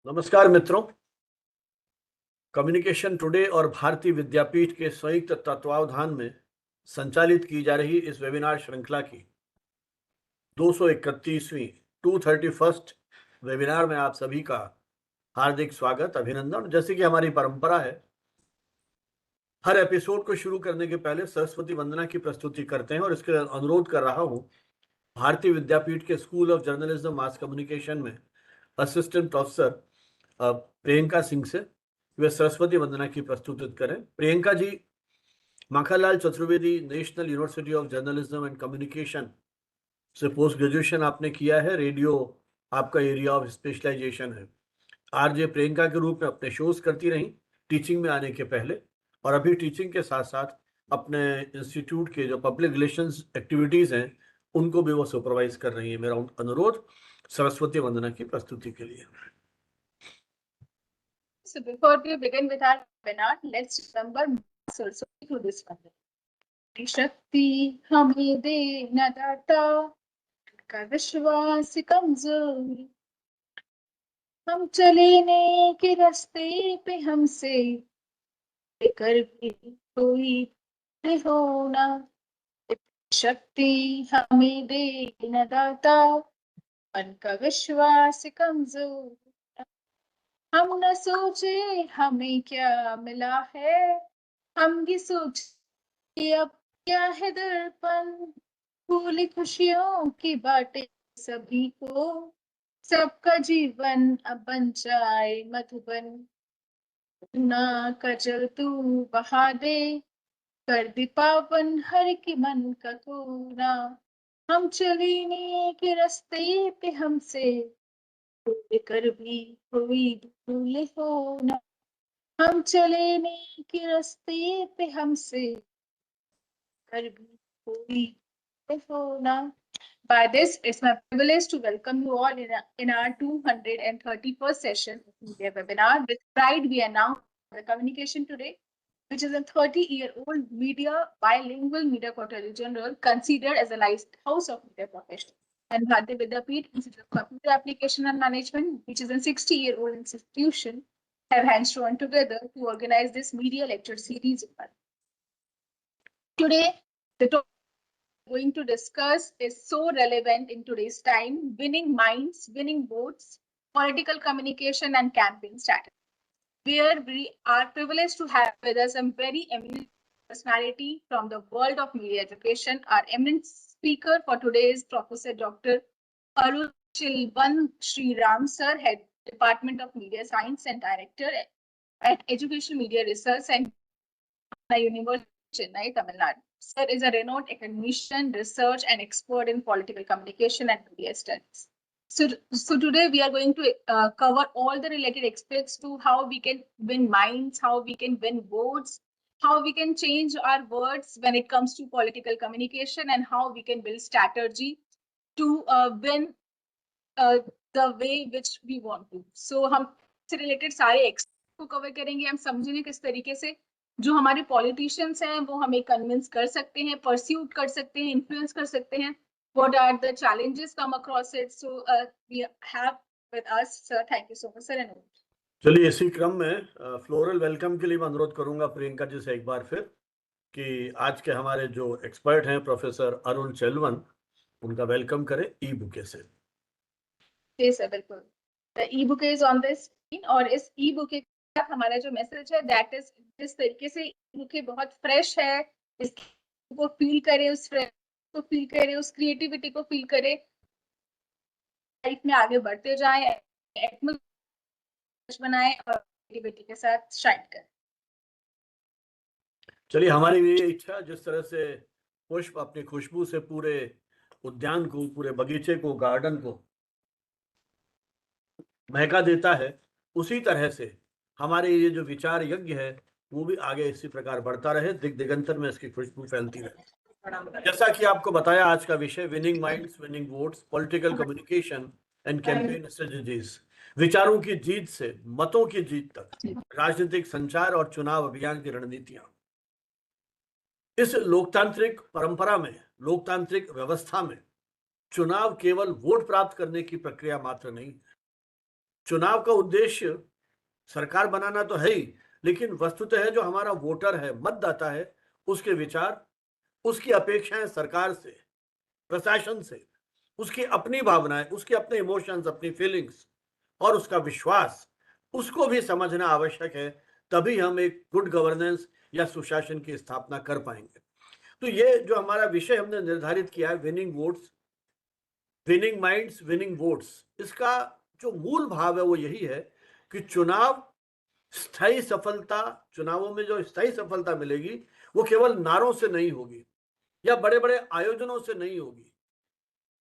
नमस्कार मित्रों। Communication today और भारतीय विद्यापीठ के संयुक्त तत्वावधान में संचालित की जा रही इस वेबिनार श्रृंखला की 231वीं 231st वेबिनार में आप सभी का हार्दिक स्वागत, अभिनंदन। जैसे कि हमारी परंपरा है, हर एपिसोड को शुरू करने के पहले सरस्वती वंदना की प्रस्तुति करते हैं और इसके अनुरोध कर रहा हूं भारतीय विद्यापीठ के school of journalism mass communication में असिस्टेंट प्रोफेसर प्रियंका सिंह से वे सरस्वती वंदना की प्रस्तुति करें। Priyanka ji, Makhanlal Chaturvedi national university of journalism and communication से पोस्ट ग्रेजुएशन आपने किया है। रेडियो आपका एरिया ऑफ स्पेशलाइजेशन है। आरजे प्रियंका के रूप में अपने शोज करती रही टीचिंग में आने के पहले, और अभी टीचिंग के साथ साथ अपने इंस्टीट्यूट के जो पब्लिक रिलेशंस एक्टिविटीज हैं उनको भी वो सुपरवाइज कर रही है। मेरा अनुरोध सरस्वती वंदना की प्रस्तुति के लिए। So before we begin with our webinar, let's remember also to this one. शक्ति हमें दे न दाता, का विश्वास कमजोर, हम चलने के रास्ते पे हमसे कर भी कोई होना। शक्ति हमें दे न दाता, मन का विश्वास कमजोर, हम न सोचे हमें क्या मिला है, हम ये सोचे अब क्या है दर्पण, फूली खुशियों की बातें सभी को, सबका जीवन अब बन जाए मधुबन, ना का जल तू बहा दे, कर दे पावन हर के मन का कोना, हम चलने के रास्ते पे हमसे कर भी कोई भूल होना, हम चलने के रास्ते पे हमसे कर भी कोई भूल होना। By this, it's my privilege to welcome you all in our 231st session of media webinar. With pride, we announce the Communication Today, which is a 30-year-old bilingual media quarterly journal considered as a lighthouse of media professionals. And Bharatiya Vidyapeeth Institute of Computer Application and Management, which is a 60-year-old institution, have hands joined together to organize this media lecture series. Today, the topic we're going to discuss is so relevant in today's time: winning minds, winning votes, political communication and campaign strategy. Where we are privileged to have with us a very eminent personality from the world of media education. Our eminent speaker for today is Professor Dr. Arulchelvan Sriram Sir, Head Department of Media Science and Director at Education Media Research and University Chennai, Tamil Nadu. Sir is a renowned academician, research and expert in political communication and media studies. So today we are going to cover all the related aspects to how we can win minds, how we can win votes, how we can change our words when it comes to political communication, and how we can build strategy to win the way which we want to. So हम से related सारे aspects को cover करेंगे। हम समझेंगे किस तरीके से जो हमारे पॉलिटिशियंस हैं वो हमें कन्विंस कर सकते हैं, परस्यूट कर सकते हैं, इन्फ्लुएंस कर सकते हैं। What are the challenges come across it? So we have with us, sir. Thank you so much, sir. चलिए, इसी क्रम में फ्लोरल वेलकम के लिए मैं अनुरोध करूंगा प्रियंका जी से एक बार फिर कि आज के हमारे जो एक्सपर्ट हैं प्रोफेसर अरुण चेलवन, उनका वेलकम करें ई बुके से। जी सर, बिल्कुल। The e-book is on this screen, और इस e-book के साथ हमारा जो मैसेज है दैट इज जिस तरीके से e-book बहुत फ्रेश है, इसको फील करें, उस फ्रेश को फील करें, उस क्रिएटिविटी को फील करें, लाइफ में आगे बढ़ते जाएं, बनाएं और क्रिएटिविटी के साथ शाइन करें। चलिए, हमारी भी इच्छा, जिस तरह से पुष्प अपनी खुशबू से पूरे उद्यान को, पूरे बगीचे को, गार्डन को महका देता है, उसी तरह से हमारे ये जो विचार यज्ञ है वो भी आगे इसी प्रकार बढ़ता रहे, दिग दिगंतर में इसकी खुशबू फैलती रहे। जैसा कि आपको बताया, आज का विषय winning minds, winning votes, political communication and campaign strategies. विचारों की जीत से मतों की जीत तक राजनीतिक संचार और चुनाव अभियान की रणनीतियां। इस लोकतांत्रिक परंपरा में, लोकतांत्रिक व्यवस्था में चुनाव केवल वोट प्राप्त करने की प्रक्रिया मात्र नहीं, चुनाव का उद्देश्य सरकार बनाना तो है ही, लेकिन वस्तुतः जो हमारा वोटर है, मतदाता है, उसके विचार, उसकी अपेक्षाएं सरकार से, प्रशासन से, उसकी अपनी भावनाएं, उसके अपने इमोशंस, अपनी फीलिंग्स और उसका विश्वास, उसको भी समझना आवश्यक है। तभी हम एक गुड गवर्नेंस या सुशासन की स्थापना कर पाएंगे। तो ये जो हमारा विषय हमने निर्धारित किया है, winning votes, winning minds, winning votes, इसका जो मूल भाव है वो यही है कि चुनाव स्थायी सफलता, चुनावों में जो स्थायी सफलता मिलेगी वो केवल नारों से नहीं होगी या बड़े बड़े आयोजनों से नहीं होगी,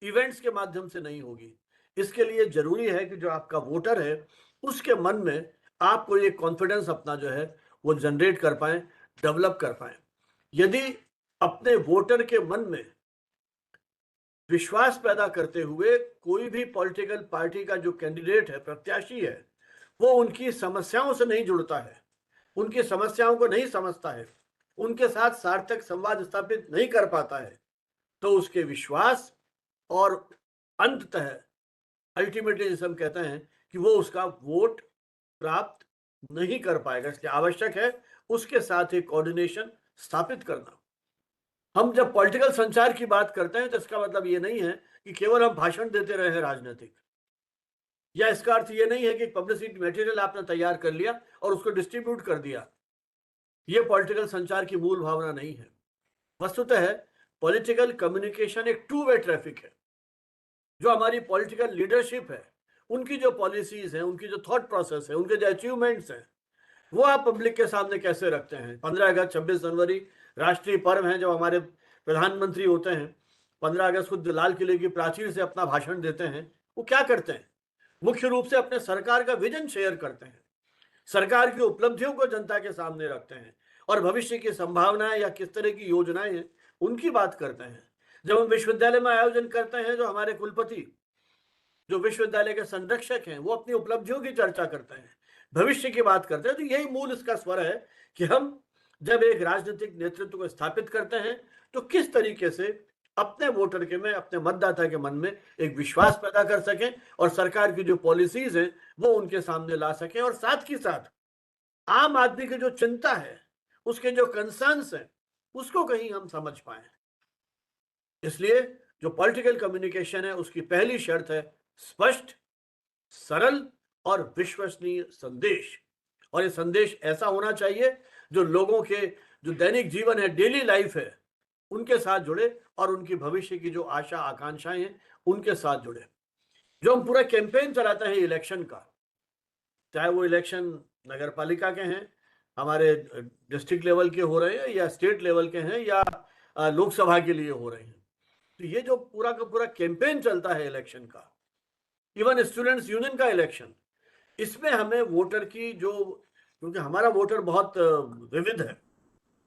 इवेंट्स के माध्यम से नहीं होगी। इसके लिए जरूरी है कि जो आपका वोटर है उसके मन में आपको ये कॉन्फिडेंस अपना जो है वो जनरेट कर पाए, डेवलप कर पाए। यदि अपने वोटर के मन में विश्वास पैदा करते हुए कोई भी पॉलिटिकल पार्टी का जो कैंडिडेट है, प्रत्याशी है, वो उनकी समस्याओं से नहीं जुड़ता है, उनकी समस्याओं को नहीं समझता है, उनके साथ सार्थक संवाद स्थापित नहीं कर पाता है, तो उसके विश्वास और अंततः अल्टीमेटली जिसे हम कहते हैं कि वो उसका वोट प्राप्त नहीं कर पाएगा। इसलिए आवश्यक है उसके साथ एक कोऑर्डिनेशन स्थापित करना। हम जब पॉलिटिकल संचार की बात करते हैं तो इसका मतलब ये नहीं है कि केवल हम भाषण देते रहे राजनीतिक, या इसका अर्थ ये नहीं है कि पब्लिसिटी मटेरियल आपने तैयार कर लिया और उसको डिस्ट्रीब्यूट कर दिया। ये पॉलिटिकल संचार की मूल भावना नहीं है। वस्तुतः है पॉलिटिकल कम्युनिकेशन एक टू वे ट्रैफिक है। जो हमारी पॉलिटिकल लीडरशिप है, उनकी जो पॉलिसीज हैं, उनकी जो थॉट प्रोसेस है, उनके जो अचीवमेंट्स हैं, वो आप पब्लिक के सामने कैसे रखते हैं। 15 अगस्त, 26 जनवरी राष्ट्रीय पर्व हैं, जब हमारे प्रधानमंत्री होते हैं, 15 अगस्त को लाल किले की प्राचीर से अपना भाषण देते हैं, वो क्या करते हैं? मुख्य रूप से अपने सरकार का विजन शेयर करते हैं, सरकार की उपलब्धियों को जनता के सामने रखते हैं और भविष्य की संभावनाएं या किस तरह की योजनाएं हैं उनकी बात करते हैं। जब हम विश्वविद्यालय में आयोजन करते हैं, जो हमारे कुलपति, जो विश्वविद्यालय के संरक्षक हैं, वो अपनी उपलब्धियों की चर्चा करते हैं, भविष्य की बात करते हैं। तो यही मूल इसका स्वर है कि हम जब एक राजनीतिक नेतृत्व को स्थापित करते हैं तो किस तरीके से अपने वोटर के में, अपने मतदाता के मन में एक विश्वास पैदा कर सकें और सरकार की जो पॉलिसीज हैं वो उनके सामने ला सकें, और साथ ही साथ आम आदमी की जो चिंता है, उसके जो कंसर्न्स हैं, उसको कहीं हम समझ पाए। इसलिए जो पॉलिटिकल कम्युनिकेशन है उसकी पहली शर्त है स्पष्ट, सरल और विश्वसनीय संदेश। और ये संदेश ऐसा होना चाहिए जो लोगों के जो दैनिक जीवन है, डेली लाइफ है, उनके साथ जुड़े और उनकी भविष्य की जो आशा आकांक्षाएं हैं उनके साथ जुड़े। जो हम पूरा कैंपेन चलाते हैं इलेक्शन का, चाहे वो इलेक्शन नगर पालिका के हैं, हमारे डिस्ट्रिक्ट लेवल के हो रहे हैं, या स्टेट लेवल के हैं, या लोकसभा के लिए हो रहे हैं, तो ये जो पूरा का पूरा कैंपेन चलता है इलेक्शन का, इवन स्टूडेंट्स यूनियन का इलेक्शन, इसमें हमें वोटर की जो, क्योंकि हमारा वोटर बहुत विविध है,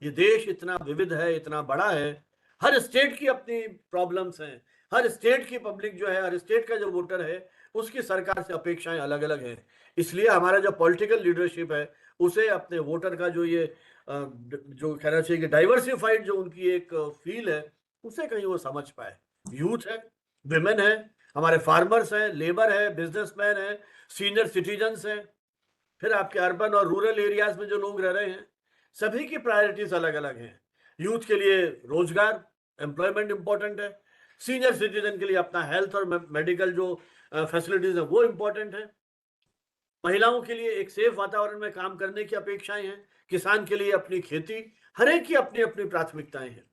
ये देश इतना विविध है, इतना बड़ा है, हर स्टेट की अपनी प्रॉब्लम्स हैं, हर स्टेट की पब्लिक जो है, हर स्टेट का जो वोटर है उसकी सरकार से अपेक्षाएं अलग अलग हैं। इसलिए हमारा जो पॉलिटिकल लीडरशिप है उसे अपने वोटर का जो ये जो कहना चाहिए कि डाइवर्सिफाइड जो उनकी एक फील है, उसे कहीं वो समझ पाए। यूथ है, विमेन है, हमारे फार्मर्स हैं, लेबर है, बिजनेसमैन है, सीनियर सिटीजन्स हैं, फिर आपके अर्बन और रूरल एरियाज में जो लोग रह रहे हैं, सभी की प्रायोरिटीज अलग अलग हैं। यूथ के लिए रोजगार, एम्प्लॉयमेंट इंपॉर्टेंट है, सीनियर सिटीजन के लिए अपना हेल्थ और मेडिकल जो फैसिलिटीज है वो इंपॉर्टेंट है, महिलाओं के लिए एक सेफ वातावरण में काम करने की अपेक्षाएं हैं, किसान के लिए अपनी खेती, हर एक की अपनी अपनी प्राथमिकताएं हैं।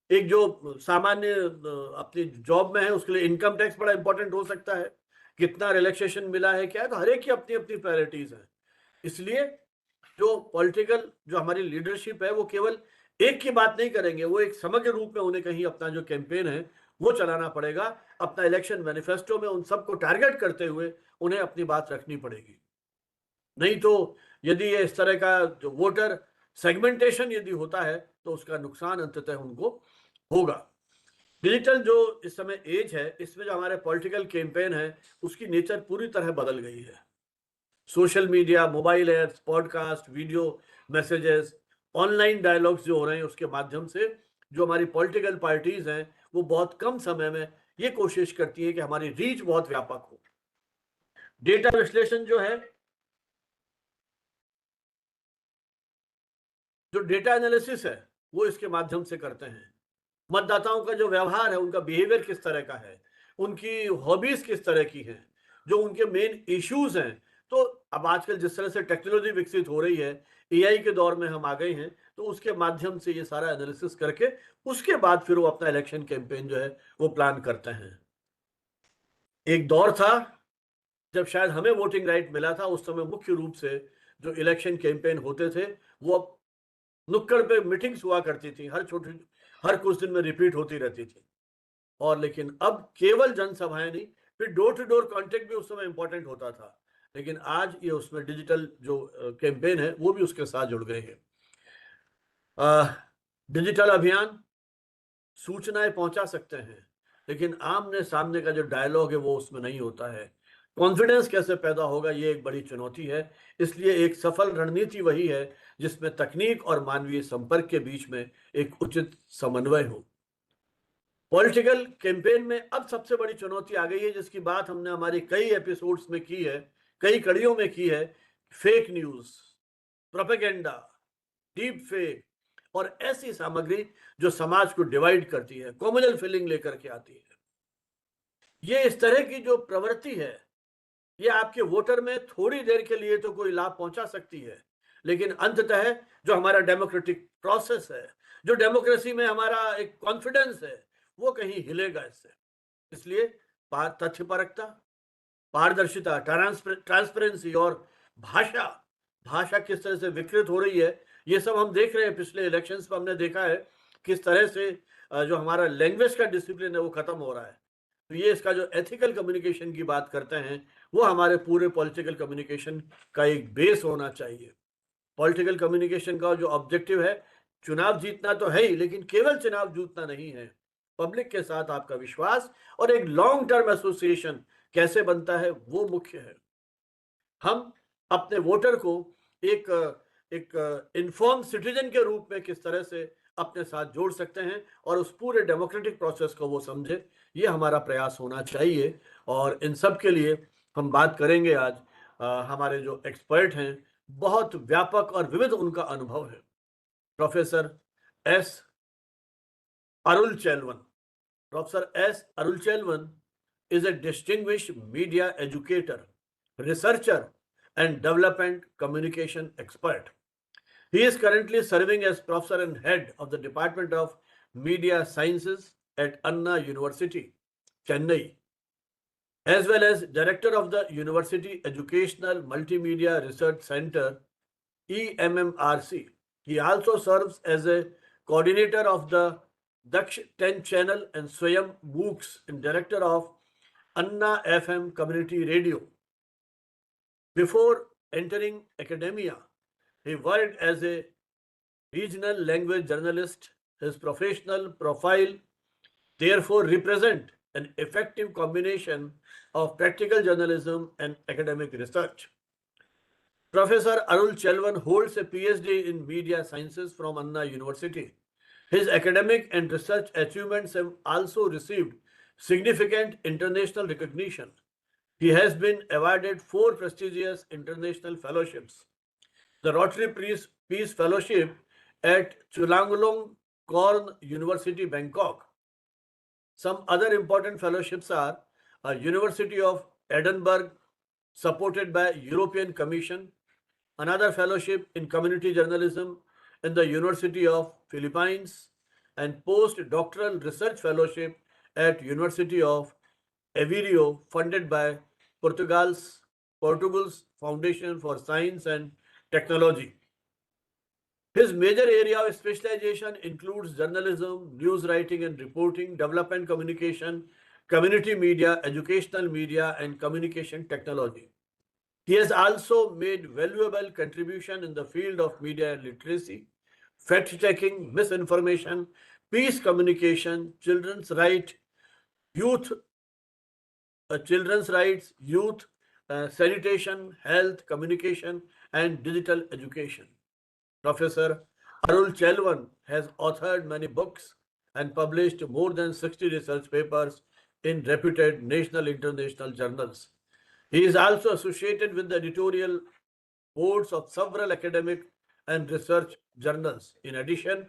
एक जो सामान्य अपनी जॉब में है उसके लिए इनकम टैक्स बड़ा इंपॉर्टेंट हो सकता है, कितना रिलैक्सेशन मिला है, क्या है, तो हर एक की अपनी अपनी प्रायोरिटीज है। इसलिए जो पॉलिटिकल जो हमारी लीडरशिप है वो केवल एक की बात नहीं करेंगे, वो एक समग्र रूप में उन्हें कहीं अपना जो कैंपेन है वो चलाना पड़ेगा। अपना इलेक्शन मैनिफेस्टो में उन सबको टारगेट करते हुए उन्हें अपनी बात रखनी पड़ेगी। नहीं तो यदि ये इस तरह का जो वोटर सेगमेंटेशन यदि होता है तो उसका नुकसान अंततः उनको होगा। डिजिटल जो इस समय एज है, इसमें जो हमारे पॉलिटिकल कैंपेन है उसकी नेचर पूरी तरह बदल गई है। Social media, mobile apps, podcast, video messages, online dialogues जो हो रहे हैं उसके माध्यम से जो हमारी पॉलिटिकल पार्टीज हैं वो बहुत कम समय में ये कोशिश करती है कि हमारी रीच बहुत व्यापक हो। डेटा विश्लेषण जो है, जो डेटा एनालिसिस है, वो इसके माध्यम से करते हैं। मतदाताओं का जो व्यवहार है, उनका बिहेवियर किस तरह का है, उनकी हॉबीज किस तरह की हैं, जो उनके मेन इश्यूज हैं। तो अब आजकल जिस तरह से टेक्नोलॉजी विकसित हो रही है, एआई के दौर में हम आ गए हैं, तो उसके माध्यम से ये सारा एनालिसिस करके उसके बाद फिर वो अपना इलेक्शन कैंपेन जो है वो प्लान करते हैं। एक दौर था जब शायद हमें वोटिंग राइट मिला था, उस समय मुख्य रूप से जो इलेक्शन कैंपेन होते थे वो नुक्कड़ पे मीटिंग्स हुआ करती थी, हर कुछ दिन में रिपीट होती रहती थी। और लेकिन अब केवल जनसभाएं नहीं, फिर डोर टू डोर कॉन्टेक्ट भी उस समय इंपॉर्टेंट होता था, लेकिन आज ये उसमें डिजिटल जो कैंपेन है वो भी उसके साथ जुड़ गए हैं। डिजिटल अभियान सूचनाएं पहुंचा सकते हैं, लेकिन आमने सामने का जो डायलॉग है वो उसमें नहीं होता है। कॉन्फिडेंस कैसे पैदा होगा, ये एक बड़ी चुनौती है। इसलिए एक सफल रणनीति वही है जिसमें तकनीक और मानवीय संपर्क के बीच में एक उचित समन्वय हो। पॉलिटिकल कैंपेन में अब सबसे बड़ी चुनौती आ गई है, जिसकी बात हमने हमारी कई एपिसोड्स में की है, कई कड़ियों में की है। Fake news, propaganda, deep fake और ऐसी सामग्री जो समाज को डिवाइड करती है, कॉम्युनल फीलिंग लेकर के आती है। ये इस तरह की जो प्रवृत्ति है, ये आपके वोटर में थोड़ी देर के लिए तो कोई लाभ पहुंचा सकती है, लेकिन अंततः जो हमारा डेमोक्रेटिक प्रोसेस है, जो डेमोक्रेसी में हमारा एक कॉन्फिडेंस है, वो कहीं हिलेगा इससे। इसलिए तथ्यपरकता, पारदर्शिता, ट्रांसपेरेंसी और भाषा किस तरह से विकृत हो रही है, ये सब हम देख रहे हैं। पिछले इलेक्शंस में हमने देखा है किस तरह से जो हमारा लैंग्वेज का डिसिप्लिन है वो खत्म हो रहा है। तो ये इसका जो एथिकल कम्युनिकेशन की बात करते हैं, वो हमारे पूरे पॉलिटिकल कम्युनिकेशन का एक बेस होना चाहिए। पॉलिटिकल कम्युनिकेशन का जो ऑब्जेक्टिव है, चुनाव जीतना तो है ही, लेकिन केवल चुनाव जीतना नहीं है। पब्लिक के साथ आपका विश्वास और एक लॉन्ग टर्म एसोसिएशन कैसे बनता है, वो मुख्य है। हम अपने वोटर को एक इन्फॉर्म सिटीजन के रूप में किस तरह से अपने साथ जोड़ सकते हैं और उस पूरे डेमोक्रेटिक प्रोसेस को वो समझे, ये हमारा प्रयास होना चाहिए। और इन सब के लिए हम बात करेंगे आज। हमारे जो एक्सपर्ट हैं, बहुत व्यापक और विविध उनका अनुभव है। Professor S Arulchelvan. Professor S. Arulchelvan is a distinguished media educator, researcher, and development communication expert. He is currently serving as professor and head of the Department of Media Sciences at Anna University, Chennai, as well as director of the University Educational Multimedia Research Center, EMMRC. He also serves as a coordinator of the Daksh 10 channel and Swayam Books and director of Anna FM Community Radio. Before entering academia, he worked as a regional language journalist. His professional profile therefore represent an effective combination of practical journalism and academic research. Professor Arulchelvan holds a PhD in media sciences from Anna University. His academic and research achievements have also received significant international recognition. He has been awarded 4 prestigious international fellowships: the Rotary Peace Fellowship at Chulalongkorn University, Bangkok. Some other important fellowships are University of Edinburgh, supported by European Commission, another fellowship in community journalism in the University of Philippines, and postdoctoral research fellowship at University of Aveiro, funded by Portugal's Foundation for Science and Technology. His major area of specialization includes journalism, news writing and reporting, development communication, community media, educational media, and communication technology. He has also made valuable contribution in the field of media literacy, fact-checking, misinformation, peace communication, children's rights, youth, sanitation, health, communication, and digital education. Professor Arulchelvan has authored many books and published more than 60 research papers in reputed national and international journals. He is also associated with the editorial boards of several academic and research journals. In addition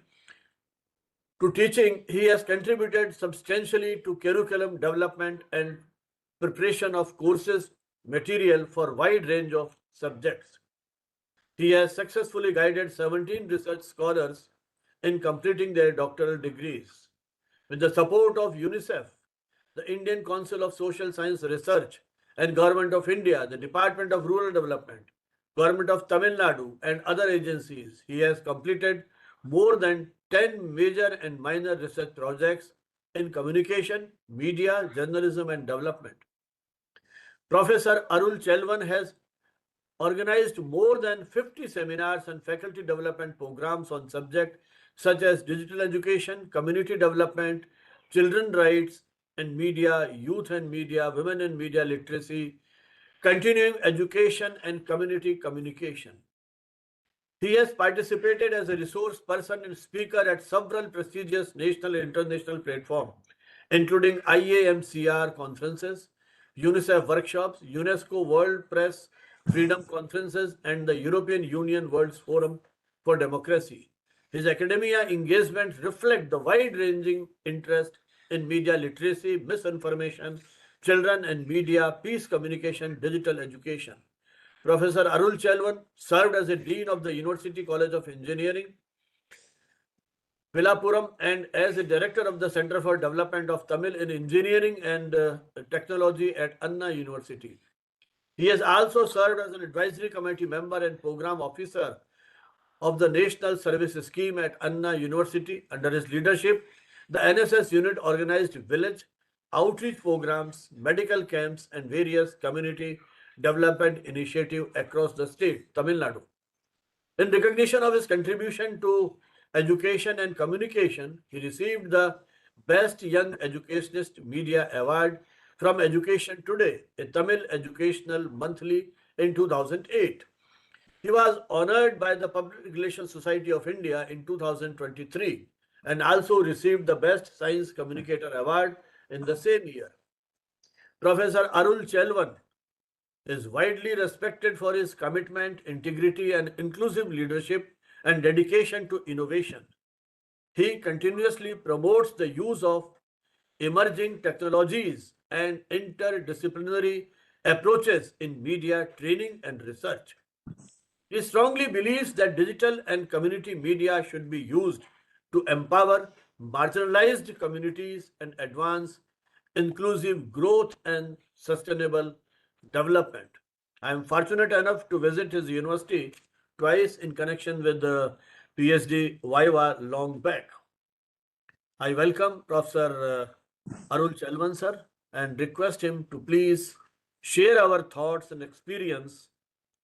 to teaching, he has contributed substantially to curriculum development and preparation of courses material for wide range of subjects. He has successfully guided 17 research scholars in completing their doctoral degrees. With the support of UNICEF, the Indian Council of Social Science Research, and Government of India, the Department of Rural Development, Government of Tamil Nadu, and other agencies, he has completed more than 10 major and minor research projects in communication, media, journalism, and development. Professor Arulchelvan has organized more than 50 seminars and faculty development programs on subjects such as digital education, community development, children's rights and media, youth and media, women and media literacy, continuing education and community communication. He has participated as a resource person and speaker at several prestigious national and international platforms, including IAMCR conferences, UNICEF workshops, UNESCO World Press Freedom Conferences, and the European Union World Forum for Democracy. His academia engagements reflect the wide-ranging interest in media literacy, misinformation, children and media, peace communication, digital education. Professor Arulchelvan served as a Dean of the University College of Engineering, Villapuram, and as a Director of the Center for Development of Tamil in Engineering and Technology at Anna University. He has also served as an advisory committee member and program officer of the National Service Scheme at Anna University. Under his leadership, the NSS unit organized village outreach programs, medical camps, and various community development initiatives across the state, Tamil Nadu. In recognition of his contribution to education and communication, he received the Best Young Educationist Media Award from Education Today, a Tamil educational monthly, in 2008. He was honored by the Public Relations Society of India in 2023 and also received the Best Science Communicator Award in the same year. Professor Arulchelvan is widely respected for his commitment, integrity, and inclusive leadership and dedication to innovation. He continuously promotes the use of emerging technologies and interdisciplinary approaches in media training and research. He strongly believes that digital and community media should be used to empower marginalized communities and advance inclusive growth and sustainable development. I am fortunate enough to visit his university twice in connection with the PhD Viva long back. I welcome Professor Arulchelvan sir and request him to please share our thoughts and experience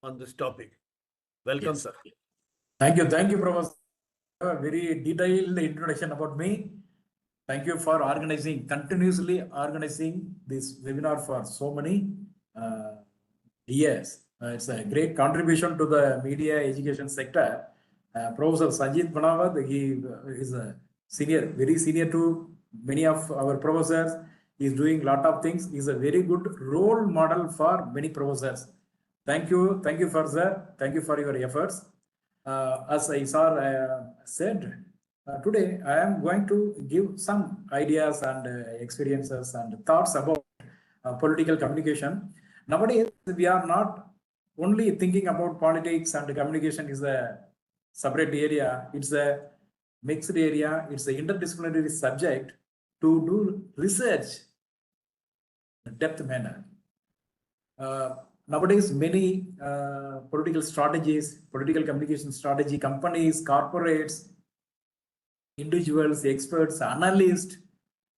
on this topic. Welcome, Yes. sir. Thank you, Professor. A very detailed introduction about me. Thank you for continuously organizing this webinar for so many years. It's a great contribution to the media education sector. Professor Sanjeev Bhanawat, he is a senior, very senior to many of our professors. He is doing a lot of things. He is a very good role model for many professors. Thank you for sir. Thank you for your efforts. As Isar said, today I am going to give some ideas and experiences and thoughts about political communication. Nowadays, we are not only thinking about politics and communication is a separate area. It's a mixed area. It's an interdisciplinary subject to do research in a depth manner. Nowadays, many political strategies, political communication strategy, companies, corporates, individuals, experts, analysts,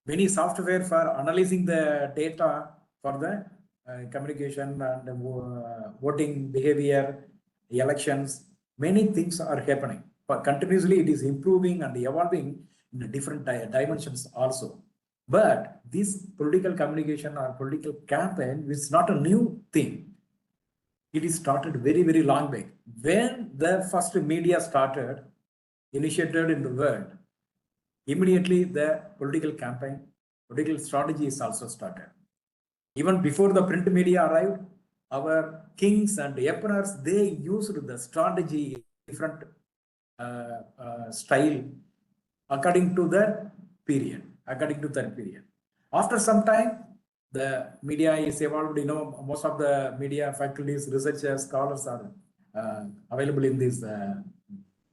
many software for analyzing the data for the communication and voting behavior, elections, many things are happening. But continuously it is improving and evolving in the different dimensions also. But this political communication or political campaign is not a new thing. It is started very, very long back. When the first media started, initiated in the world, immediately the political campaign, political strategy is also started. Even before the print media arrived, our kings and emperors, they used the strategy, different style according to that period. After some time, the media is evolved. Most of the media faculties, researchers, scholars are available in this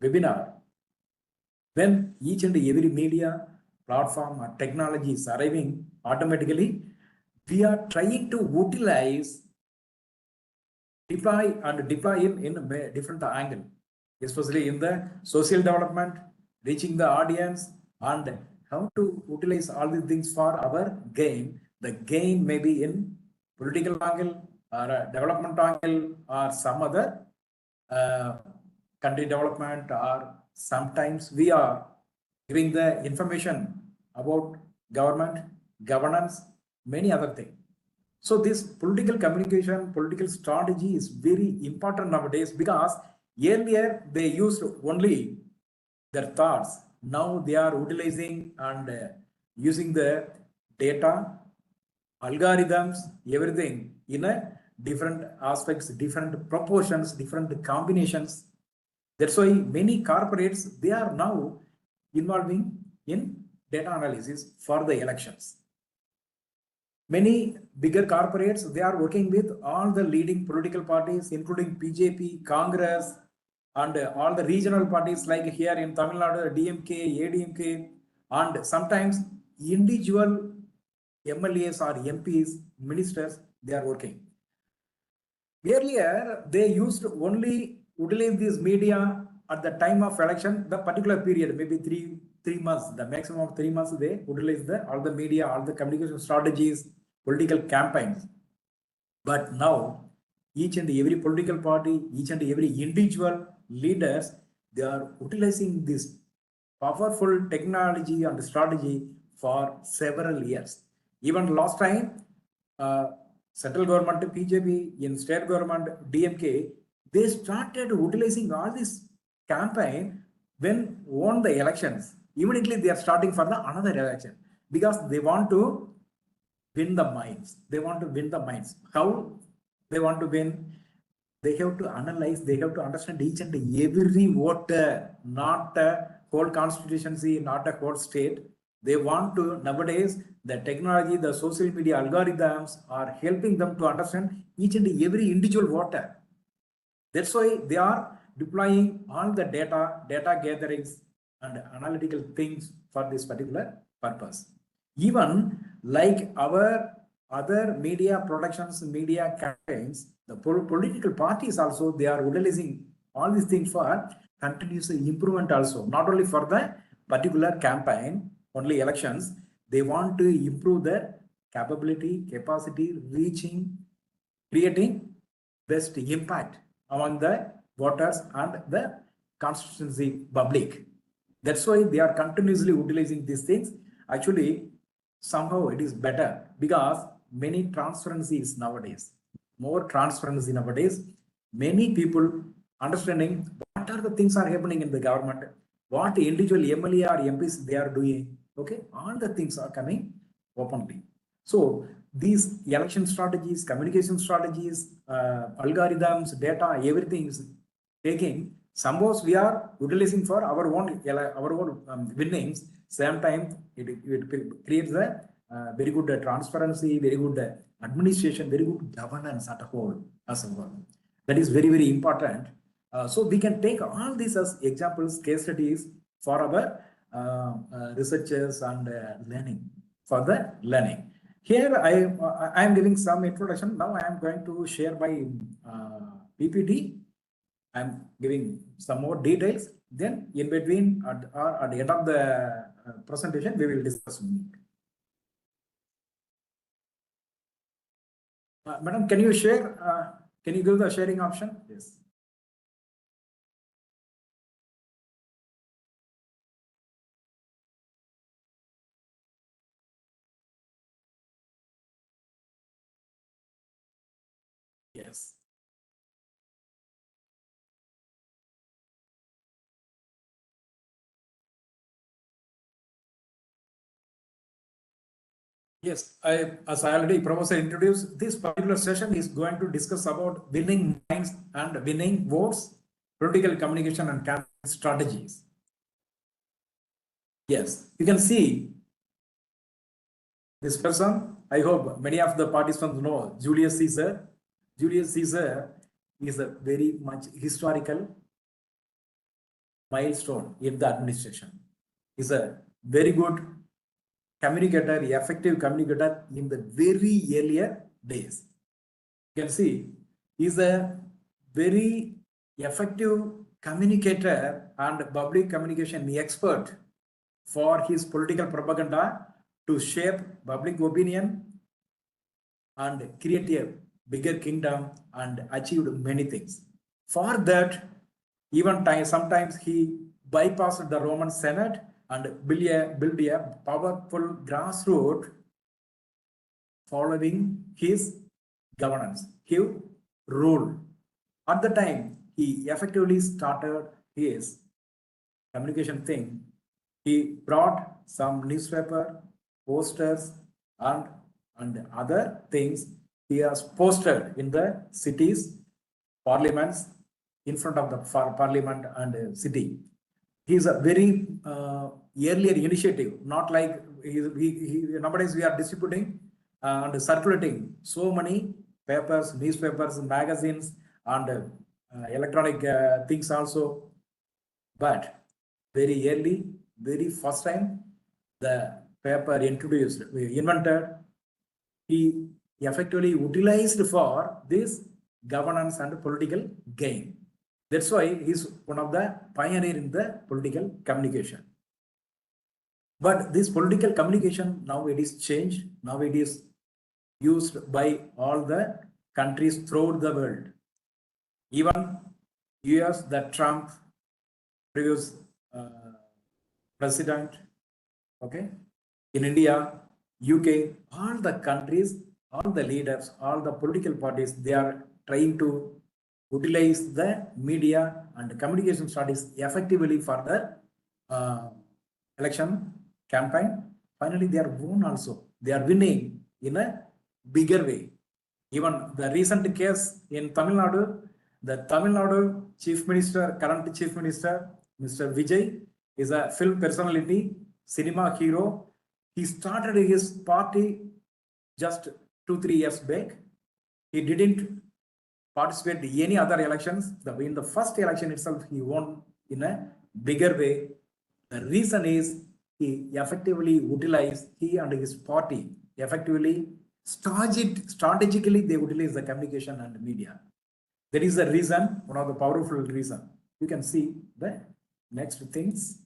webinar. When each and every media platform or technology is arriving, automatically we are trying to utilize, deploy in a different angle, especially in the social development, reaching the audience, and how to utilize all these things for our gain. The gain may be in political angle or a development angle or some other country development, or sometimes we are giving the information about government, governance, many other things. So this political communication, political strategy is very important nowadays, because earlier they used only their thoughts. Now they are utilizing and using the data, algorithms, everything in a different aspects, different proportions, different combinations. That's why many corporates, they are now involving in data analysis for the elections. Many bigger corporates, they are working with all the leading political parties, including BJP, Congress, and all the regional parties like here in Tamil Nadu, DMK, ADMK, and sometimes individual MLAs or MPs, ministers, they are working. Earlier, they used only utilize this media at the time of election, the particular period, maybe three months, the maximum of 3 months, they utilize all the media, all the communication strategies, political campaigns. But now, each and every political party, each and every individual leaders, they are utilizing this powerful technology and strategy for several years. Even last time, central government, BJP, in state government, DMK, they started utilizing all this campaign when won the elections. Immediately they are starting for another election, because they want to win the minds. They want to win the minds. How they want to win? They have to analyze, they have to understand each and every voter, not a whole constituency, not a whole state. They want to, nowadays, the technology, the social media algorithms are helping them to understand each and every individual voter. That's why they are deploying all the data gatherings and analytical things for this particular purpose. Even like our other media productions, media campaigns, the political parties also, they are utilizing all these things for continuous improvement also, not only for the particular campaign, only elections. They want to improve their capability, capacity, reaching, creating best impact among the voters and the constituency public. That's why they are continuously utilizing these things. Actually, somehow it is better, because many transparencies nowadays, more transparency nowadays, many people understanding what are the things are happening in the government, what individual MLA or MPs they are doing. Okay, all the things are coming openly. So these election strategies, communication strategies, algorithms, data, everything is taking. Suppose we are utilizing for our own winnings. Same time, it creates a very good transparency, very good administration, very good governance at a whole as a whole. That is very, very important. So we can take all these as examples, case studies for our researchers and learning, for the learning. Here I am giving some introduction. Now I am going to share my PPT. I am giving some more details. Then in between or at the end of the presentation, we will discuss. Madam, can you share? Can you give the sharing option? Yes. Yes. Yes, as I already Professor introduced, this particular session is going to discuss about winning minds and winning votes, political communication and campaign strategies. Yes, you can see this person. I hope many of the participants know Julius Caesar. Julius Caesar is a very much historical milestone in the administration. He's a very good communicator, effective communicator in the very earlier days. You can see he's a very effective communicator and public communication expert for his political propaganda to shape public opinion and create a bigger kingdom and achieved many things. For that, even sometimes he bypassed the Roman Senate and built a powerful grassroots following his governance, his rule. At the time, he effectively started his communication thing. He brought some newspaper, posters, and other things. He has posted in the cities, parliaments, in front of the parliament and city. He is a very earlier initiative, not like nowadays we are distributing and circulating so many papers, newspapers, magazines, and electronic things also. But very early, very first time, the paper introduced, invented, he effectively utilized for this governance and political gain. That's why he's one of the pioneer in the political communication. But this political communication now it is changed. Now it is used by all the countries throughout the world. Even US, the Trump, previous president, okay, in India, UK, all the countries, all the leaders, all the political parties, they are trying to utilize the media and communication strategies effectively for the election campaign. Finally, they are won also. They are winning in a bigger way. Even the recent case in Tamil Nadu, the Tamil Nadu Chief Minister, current Chief Minister, Mr. Vijay, is a film personality, cinema hero. He started his party just 2-3 years back. He didn't participate in any other elections. In the first election itself, he won in a bigger way. The reason is he effectively utilized, he and his party effectively, strategically, they utilize the communication and media. That is the reason, one of the powerful reason. You can see the next things.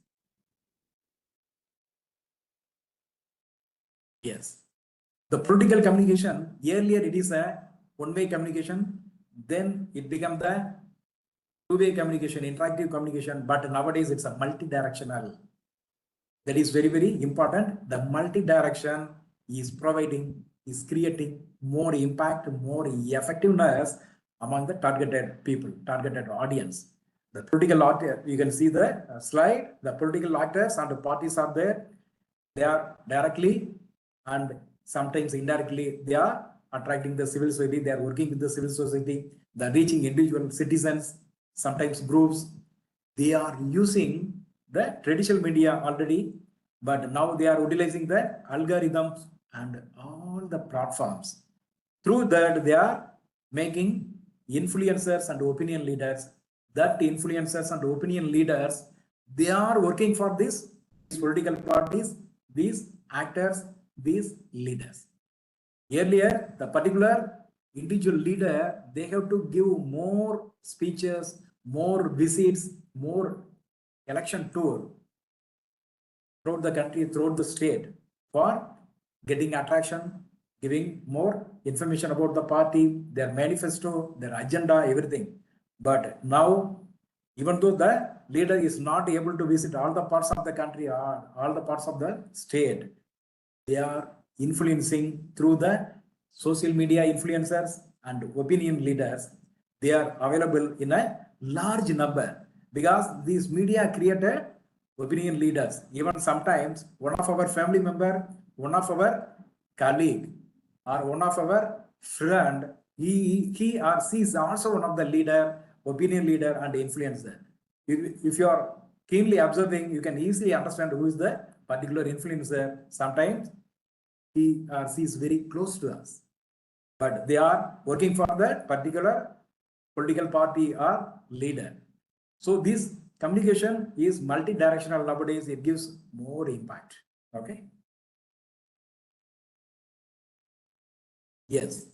Yes. The political communication, earlier it is a one-way communication, then it became the two-way communication, interactive communication, but nowadays it's a multidirectional. That is very, very important. The multi-direction is providing, is creating more impact, more effectiveness among the targeted people, targeted audience. The political actor, you can see the slide, the political actors and the parties are there. They are directly and sometimes indirectly, they are attracting the civil society, they are working with the civil society, they are reaching individual citizens, sometimes groups. They are using the traditional media already, but now they are utilizing the algorithms and all the platforms. Through that, they are making influencers and opinion leaders. That influencers and opinion leaders, they are working for these political parties, these actors, these leaders. Earlier, the particular individual leader, they have to give more speeches, more visits, more election tour throughout the country, throughout the state for getting attraction, giving more information about the party, their manifesto, their agenda, everything. But now, even though the leader is not able to visit all the parts of the country or all the parts of the state, they are influencing through the social media influencers and opinion leaders. They are available in a large number because these media created opinion leaders. Even sometimes one of our family member, one of our colleague or one of our friend, he or she is also one of the leader, opinion leader and influencer. If you are keenly observing, you can easily understand who is the particular influencer. Sometimes he or she is very close to us, but they are working for that particular political party or leader. So this communication is multidirectional nowadays. It gives more impact. Okay. Yes.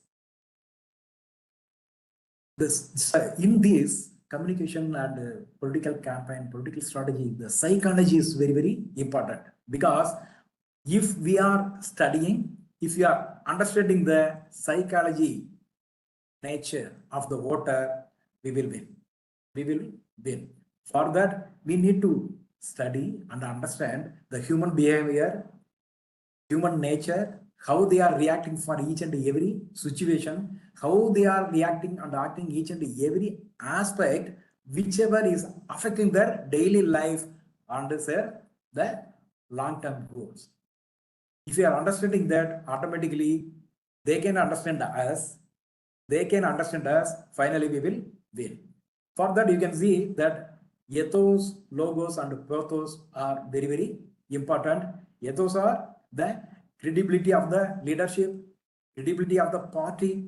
In this communication and political campaign, political strategy, the psychology is very, very important, because if we are studying, if we are understanding the psychology nature of the voter, we will win. We will win. For that, we need to study and understand the human behavior, human nature, how they are reacting for each and every situation, how they are reacting and acting each and every aspect, whichever is affecting their daily life and the long-term goals. If you are understanding that, automatically they can understand us, finally we will win. For that, you can see that ethos, logos and pathos are very, very important. Ethos are the credibility of the leadership, credibility of the party,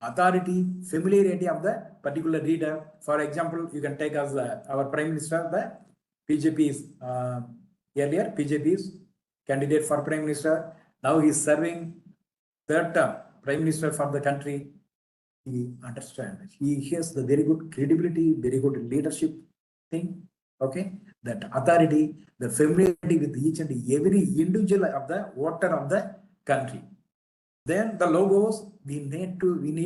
authority, familiarity of the particular leader. For example, you can take as our Prime Minister, the BJP's earlier BJP's candidate for Prime Minister. Now he is serving third term Prime Minister for the country. He understands. He has the very good credibility, very good leadership thing. Okay, that authority, the familiarity with each and every individual of the voter of the country. Then the logos, we need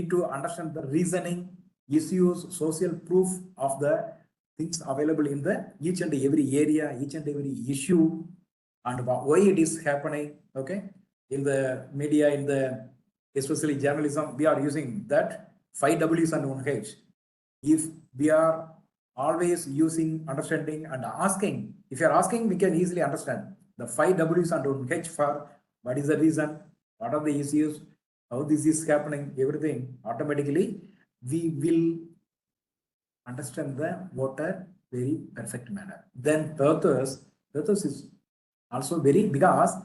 to understand the reasoning, issues, social proof of the things available in the each and every area, each and every issue, and why it is happening. Okay, in the media, in the especially journalism, we are using that 5 W's and 1 H. If we are always using, understanding and asking, if you are asking, we can easily understand the 5 W's and 1 H for what is the reason, what are the issues, how this is happening, everything. Automatically we will understand the voter very perfect manner. Then pathos is also very, because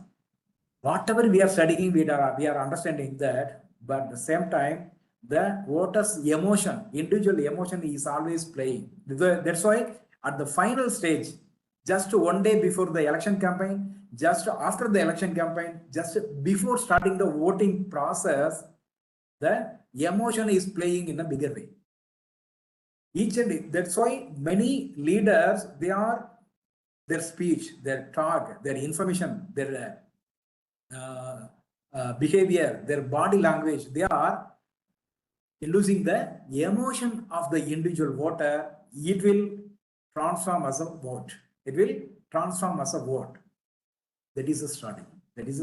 whatever we are studying, we are understanding that, but at the same time, the voter's emotion, individual emotion is always playing. That's why at the final stage, just 1 day before the election campaign, just after the election campaign, just before starting the voting process, the emotion is playing in a bigger way. That's why many leaders, their speech, their talk, their information, their behavior, their body language, they are losing the emotion of the individual voter. It will transform as a vote. It will transform as a vote. That is a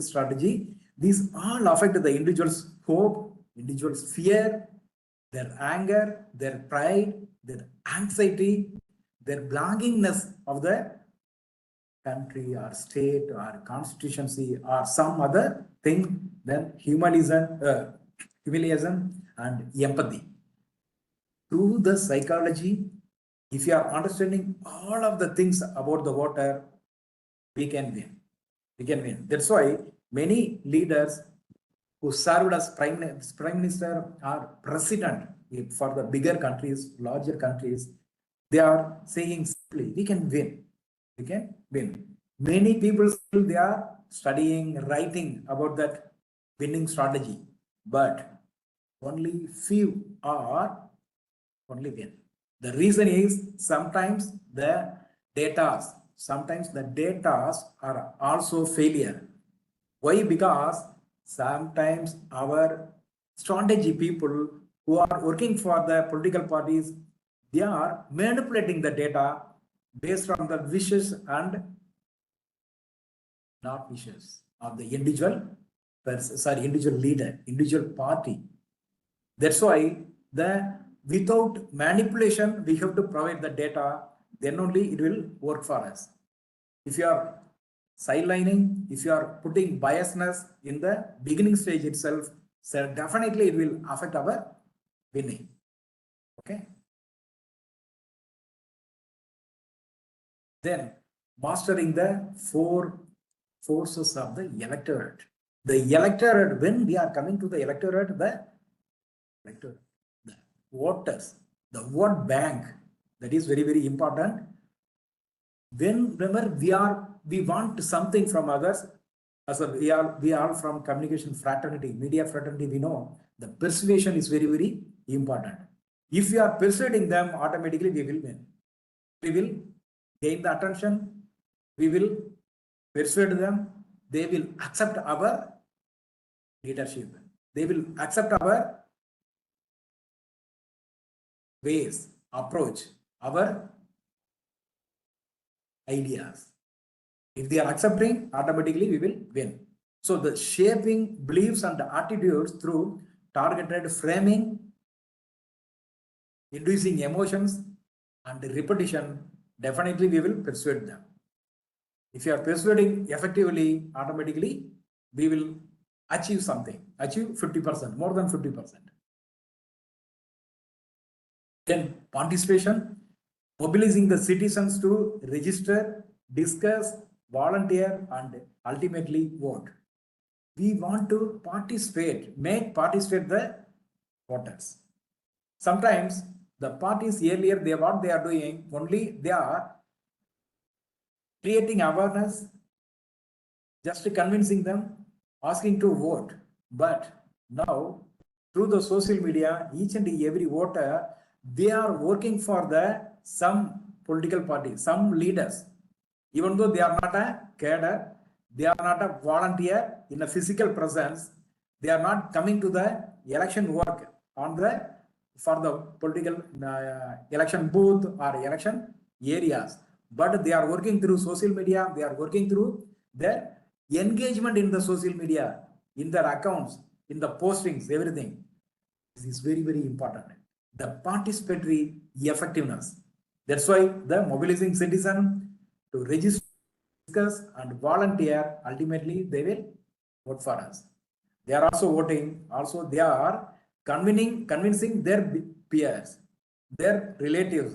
strategy. These all affect the individual's hope, individual's fear, their anger, their pride, their anxiety, their belongingness of the country or state or constituency or some other thing. Then humiliation and empathy. Through the psychology, if you are understanding all of the things about the voter, we can win. That's why many leaders who served as prime minister or president for the bigger countries, larger countries, they are saying simply, we can win. Many people still they are studying, writing about that winning strategy, but only few are only win. The reason is sometimes the data are also failure. Why? Because sometimes our strategy people who are working for the political parties, they are manipulating the data based on the wishes and not wishes of the individual leader, individual party. That's why without manipulation, we have to provide the data, then only it will work for us. If you are sidelining, if you are putting biasness in the beginning stage itself, so definitely it will affect our winning. Okay. Then mastering the four forces of the electorate. The electorate, when we are coming to the electorate, the voters, the vote bank, that is very, very important. Whenever we want something from others, as we are from communication fraternity, media fraternity, we know the persuasion is very, very important. If we are persuading them, automatically we will win. We will gain the attention, we will persuade them, they will accept our leadership, they will accept our ways, approach, our ideas. If they are accepting, automatically we will win. So the shaping beliefs and attitudes through targeted framing, inducing emotions and repetition, definitely we will persuade them. If you are persuading effectively, automatically we will achieve something, achieve 50%, more than 50%. Then participation, mobilizing the citizens to register, discuss, volunteer, and ultimately vote. We want to participate, participate the voters. Sometimes the parties earlier, what they are doing, only they are creating awareness, just convincing them, asking to vote. But now, through the social media, each and every voter, they are working for some political party, some leaders. Even though they are not a cadre, they are not a volunteer in a physical presence, they are not coming to the election work for the political election booth or election areas. But they are working through social media, they are working through their engagement in the social media, in their accounts, in the postings, everything. This is very, very important. The participatory effectiveness. That's why the mobilizing citizen to register, discuss, and volunteer, ultimately they will vote for us. They are also voting, also they are convincing their peers, their relatives,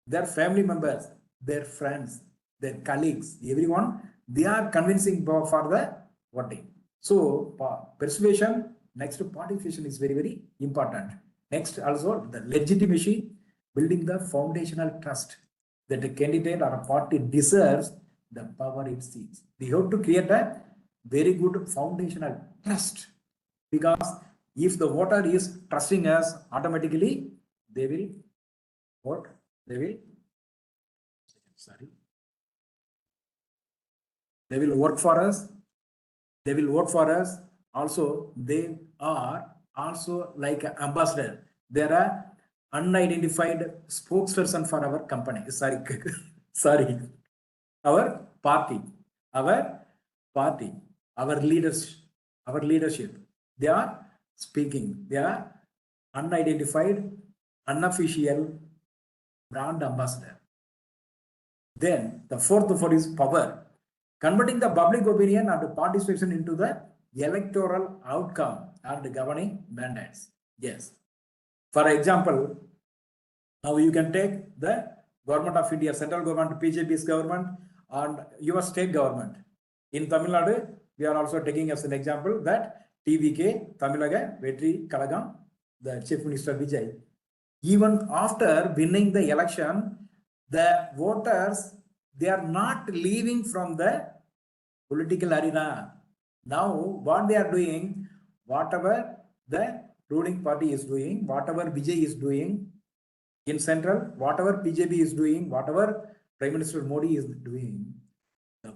their family members, their friends, their colleagues, everyone, they are convincing for the voting. So persuasion, next participation is very, very important. Next, also the legitimacy, building the foundational trust that a candidate or a party deserves the power it seeks. We have to create a very good foundational trust, because if the voter is trusting us, automatically they will vote, they will work for us, they will vote for us. Also, they are also like an ambassador. They are unidentified spokesperson for our company. Sorry, our party, our leadership. They are speaking. They are unidentified, unofficial brand ambassador. Then the fourth is power, converting the public opinion and participation into the electoral outcome and governing mandates. Yes. For example, now you can take the government of India, central government, BJP's government, and your state government. In Tamil Nadu, we are also taking as an example that TVK, Tamilaga, Vetri Kalagam, the Chief Minister Vijay. Even after winning the election, the voters, they are not leaving from the political arena. Now, what they are doing, whatever the ruling party is doing, whatever Vijay is doing in central, whatever BJP is doing, whatever Prime Minister Modi is doing, the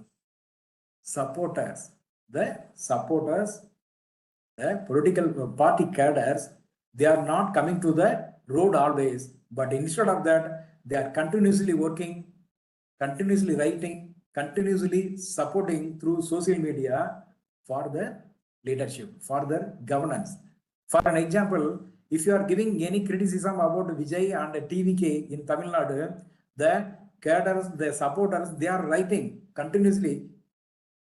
supporters, the political party cadres, they are not coming to the road always, but instead of that, they are continuously working, continuously writing, continuously supporting through social media for the leadership, for the governance. For an example, if you are giving any criticism about Vijay and TVK in Tamil Nadu, the cadres, the supporters, they are writing continuously.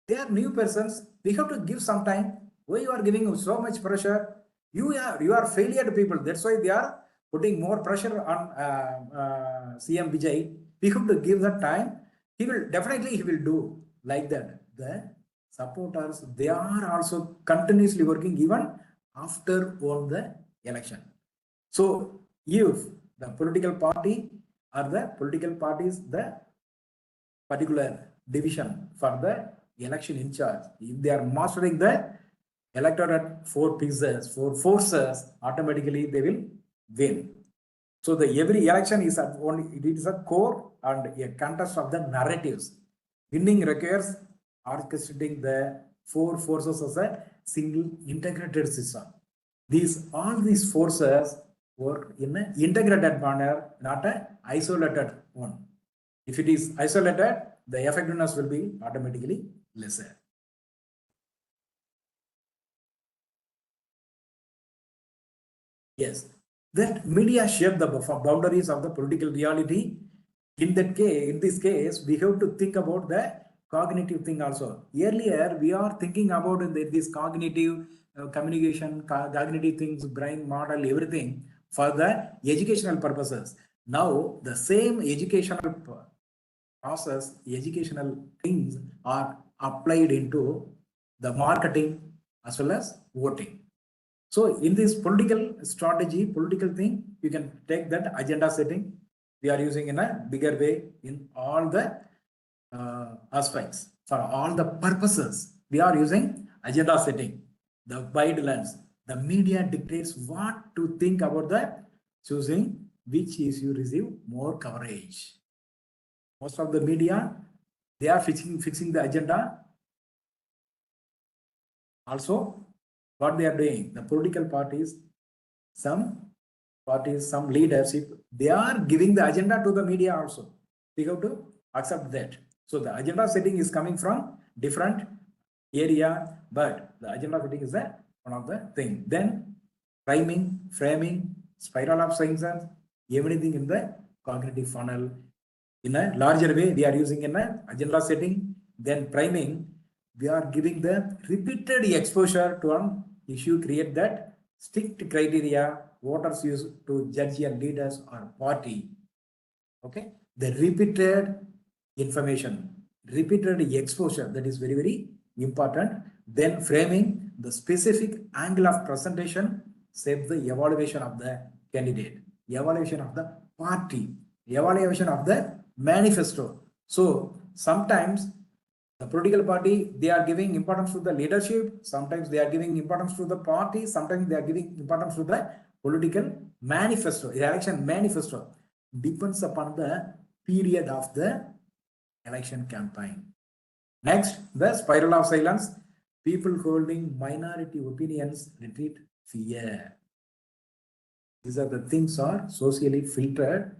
They are new persons. We have to give some time. Why you are giving so much pressure? You are failure people. That's why they are putting more pressure on CM Vijay. We have to give the time. He will do like that. The supporters, they are also continuously working even after won the election. So if the political party or the political parties, the particular division for the election in charge, if they are mastering the electorate four forces, automatically they will win. So the every election is it is a core and a contest of the narratives. Winning requires orchestrating the four forces as a single integrated system. All these forces work in an integrated manner, not an isolated one. If it is isolated, the effectiveness will be automatically lesser. Yes, that media shape the boundaries of the political reality. In this case, we have to think about the cognitive thing also. Earlier, we are thinking about this cognitive communication, cognitive things, brain model, everything for the educational purposes. Now, the same educational process, educational things are applied into the marketing as well as voting. So in this political strategy, political thing, you can take that agenda setting. We are using in a bigger way in all the aspects. For all the purposes, we are using agenda setting, the wide lens. The media dictates what to think about the choosing which issue receive more coverage. Most of the media, they are fixing the agenda. Also, what they are doing, the political parties, some leadership, they are giving the agenda to the media also. We have to accept that. So the agenda setting is coming from different area, but the agenda setting is one of the thing. Then priming, framing, spiral of sciences, everything in the cognitive funnel. In a larger way, we are using in an agenda setting. Then priming, we are giving the repeated exposure to an issue, create that strict criteria voters use to judge a leaders or party. Okay, the repeated information, repeated exposure, that is very, very important. Then framing, the specific angle of presentation shapes the evaluation of the candidate, evaluation of the party, evaluation of the manifesto. So sometimes the political party, they are giving importance to the leadership. Sometimes they are giving importance to the party. Sometimes they are giving importance to the political manifesto, election manifesto. Depends upon the period of the election campaign. Next, the spiral of silence. People holding minority opinions retreat fear. These are the things are socially filtered.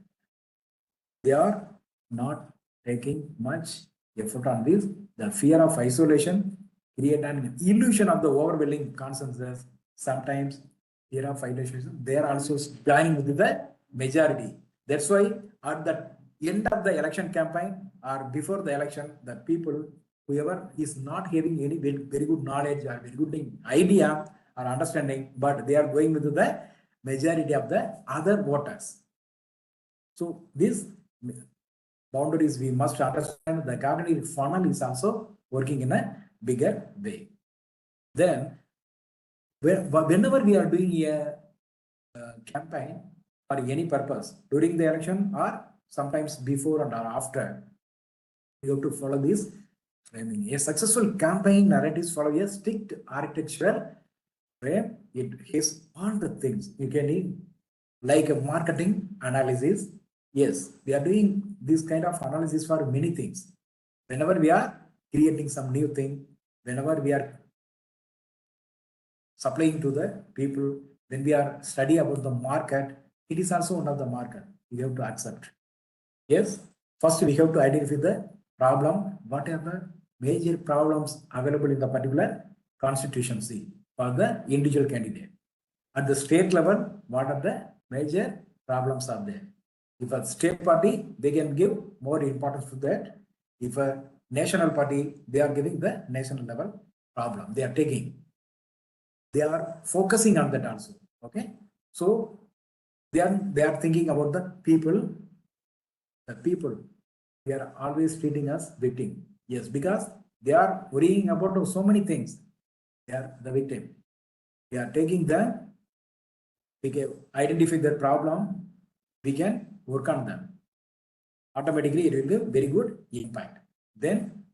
They are not taking much effort on this. The fear of isolation create an illusion of the overwhelming consensus. Sometimes fear of isolation, they are also joining with the majority. That's why at the end of the election campaign or before the election, the people, whoever is not having any very good knowledge or very good idea or understanding, but they are going with the majority of the other voters. So this boundaries we must understand. The cognitive funnel is also working in a bigger way. Then, whenever we are doing a campaign for any purpose during the election or sometimes before and after, you have to follow this framing. A successful campaign narratives follow a strict architecture where it has all the things you can need, like a marketing analysis. Yes, we are doing this kind of analysis for many things. Whenever we are creating some new thing, whenever we are supplying to the people, when we are studying about the market, it is also one of the market we have to accept. Yes, first we have to identify the problem. What are the major problems available in the particular constituency for the individual candidate? At the state level, what are the major problems are there? If a state party, they can give more importance to that. If a national party, they are giving the national level problem. They are taking. They are focusing on that also. Okay. So they are thinking about the people. The people, they are always treating us victim. Yes, because they are worrying about so many things. They are the victim. They are taking the, we can identify their problem, we can work on them. Automatically, it will give very good impact. Then,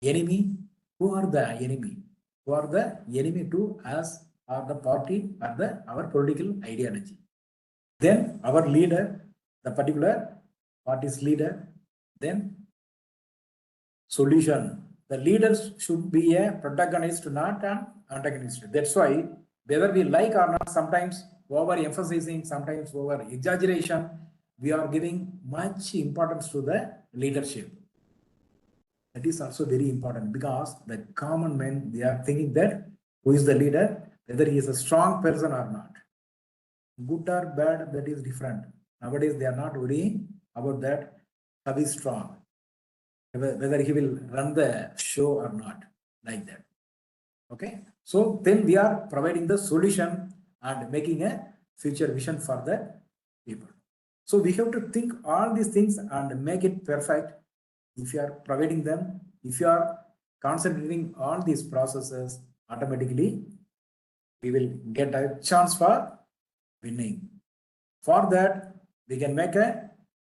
enemy, who are the enemy? Who are the enemy to us or the party or our political ideology? Then, our leader, the particular party's leader, then solution. The leaders should be a protagonist, not an antagonist. That's why, whether we like or not, sometimes over emphasizing, sometimes over exaggeration, we are giving much importance to the leadership. That is also very important because the common men, they are thinking that who is the leader, whether he is a strong person or not. Good or bad, that is different. Nowadays, they are not worrying about that. How is strong, whether he will run the show or not, like that. Okay. So then we are providing the solution and making a future vision for the people. So we have to think all these things and make it perfect. If you are providing them, if you are concentrating all these processes, automatically we will get a chance for winning. For that, we can make a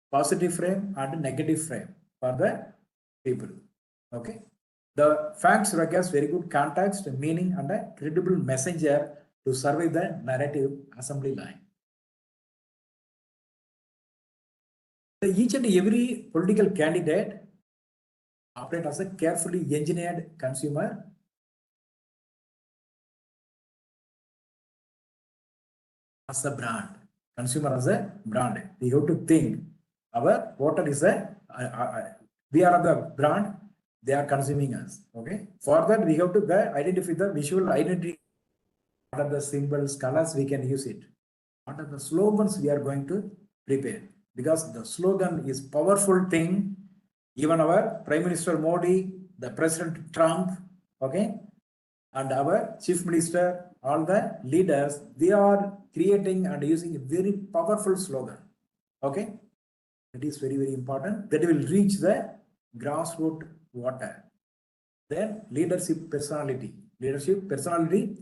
positive frame and a negative frame for the people. Okay. The facts requires very good context, meaning, and a credible messenger to survive the narrative assembly line. Each and every political candidate operate as a carefully engineered consumer as a brand. Consumer as a brand. We have to think our voter is we are the brand, they are consuming us. Okay. For that, we have to identify the visual identity. What are the symbols, colors, we can use it. What are the slogans we are going to prepare? Because the slogan is powerful thing. Even our Prime Minister Modi, the President Trump, okay, and our Chief Minister, all the leaders, they are creating and using a very powerful slogan. Okay. That is very, very important. That will reach the grassroots voter. Then leadership personality. Leadership personality.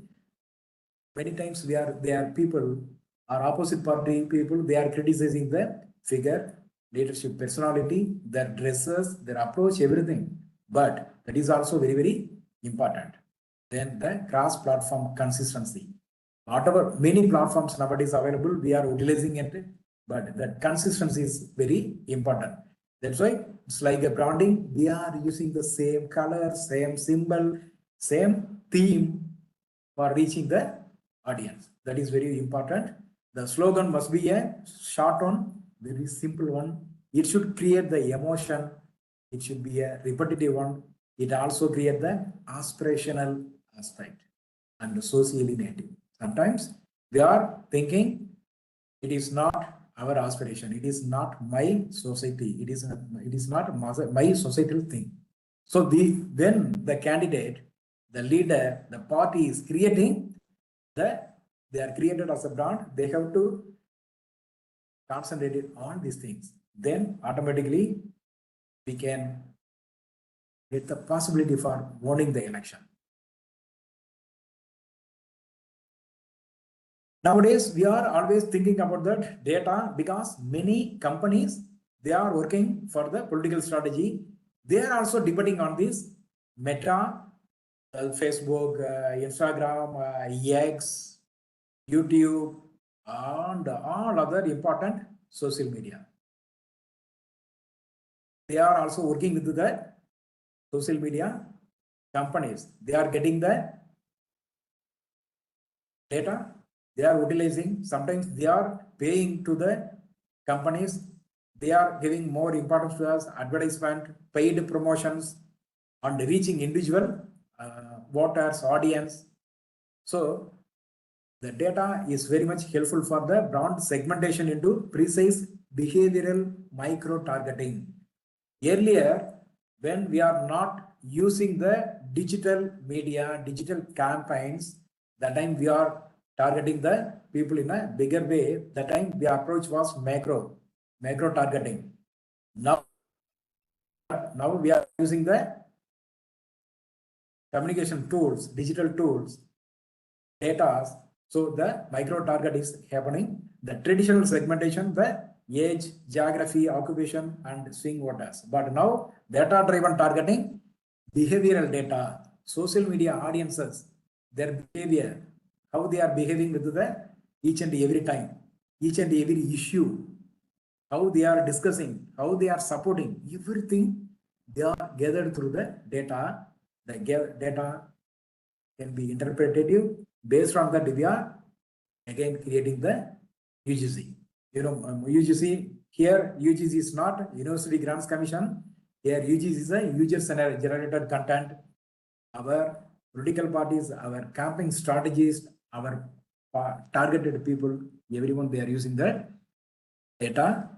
Many times there are people, or opposite party people, they are criticizing the figure, leadership personality, their dresses, their approach, everything. But that is also very, very important. Then the cross-platform consistency. Whatever many platforms nowadays available, we are utilizing it, but that consistency is very important. That's why it's like a branding. We are using the same color, same symbol, same theme for reaching the audience. That is very important. The slogan must be a short one, very simple one. It should create the emotion. It should be a repetitive one. It also creates the aspirational aspect and the socially native. Sometimes we are thinking it is not our aspiration. It is not my society. It is not my societal thing. So when the candidate, the leader, the party is creating they are created as a brand, they have to concentrate on these things. Then automatically we can get the possibility for winning the election. Nowadays, we are always thinking about that data because many companies, they are working for the political strategy. They are also depending on this Meta, Facebook, Instagram, X, YouTube, and all other important social media. They are also working with the social media companies. They are getting the data. They are utilizing, sometimes they are paying to the companies. They are giving more importance to us, advertisement, paid promotions, and reaching individual voters, audience. So the data is very much helpful for the brand segmentation into precise behavioral micro targeting. Earlier, when we are not using the digital media, digital campaigns, that time we are targeting the people in a bigger way. That time the approach was macro targeting. Now we are using the communication tools, digital tools, data. So the micro target is happening. The traditional segmentation, the age, geography, occupation, and swing voters. But now data-driven targeting, behavioral data, social media audiences, their behavior, how they are behaving with the each and every time, each and every issue, how they are discussing, how they are supporting, everything they are gathered through the data. The data can be interpretative. Based on that, we are again creating the UGC. You know, UGC here, UGC is not University Grants Commission. Here, UGC is a user-generated content. Our political parties, our campaign strategies, our targeted people, everyone, they are using the data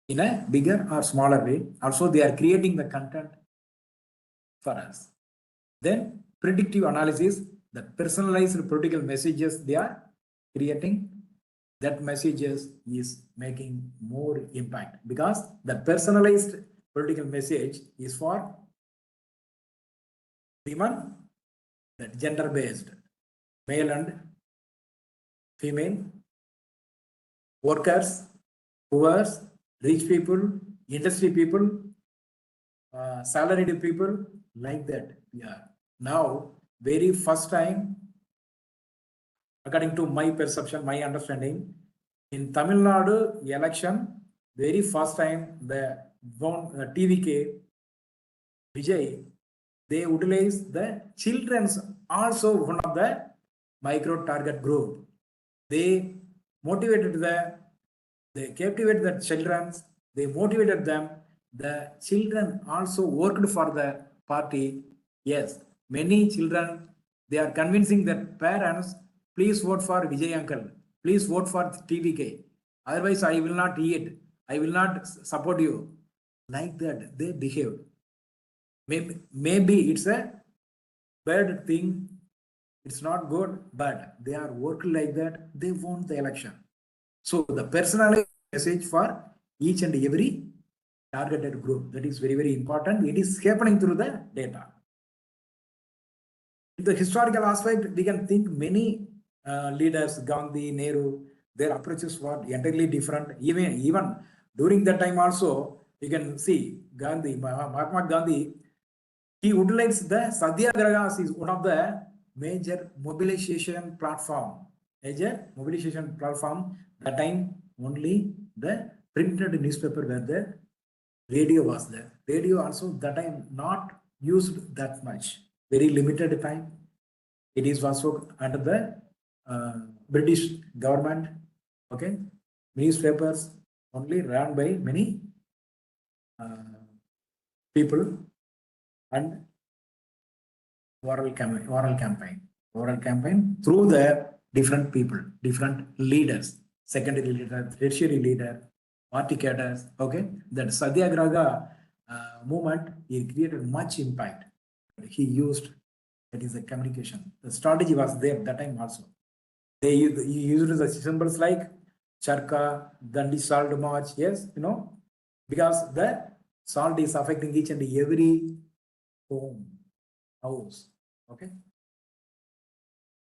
in a bigger or smaller way. Also, they are creating the content for us. Then predictive analysis, the personalized political messages they are creating, that messages is making more impact because the personalized political message is for women, that gender based, male and female, workers, poor, rich people, industry people, salaried people, like that. Yeah. Now, very first time, according to my perception, my understanding, in Tamil Nadu election, very first time the TVK Vijay, they utilize the children's also one of the micro target group. They motivated they captivated the children, they motivated them. The children also worked for the party. Yes, many children, they are convincing their parents, please vote for Vijay uncle, please vote for TVK. Otherwise, I will not eat, I will not support you. Like that, they behave. Maybe it's a bad thing, it's not good, but they are working like that, they won the election. So the personalized message for each and every targeted group, that is very, very important. It is happening through the data. In the historical aspect, we can think many leaders, Gandhi, Nehru, their approaches were entirely different. Even during that time also, you can see Gandhi, Mahatma Gandhi, he utilized the Satyagrahas is one of the major mobilization platform. That time only the printed newspaper were there, radio was there. Radio also that time not used that much, very limited time. It is also under the British government. Okay, newspapers only run by many people and oral campaign through the different people, different leaders, secondary leader, tertiary leader, party cadres. Okay, that Satyagraha movement, he created much impact. He used, that is the communication. The strategy was there that time also. He used the symbols like charka, dandi salt march. Yes, because the salt is affecting each and every home, house. Okay.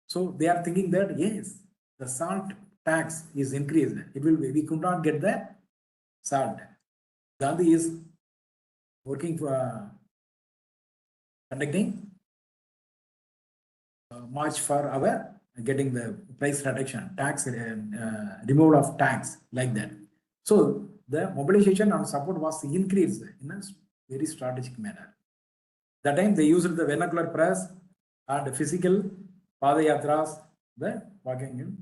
So they are thinking that yes, the salt tax is increased. We could not get the salt. Gandhi is working for conducting march for our getting the price reduction, tax removal of tax, like that. So the mobilization and support was increased in a very strategic manner. That time they used the vernacular press and physical padayatras, the walking in,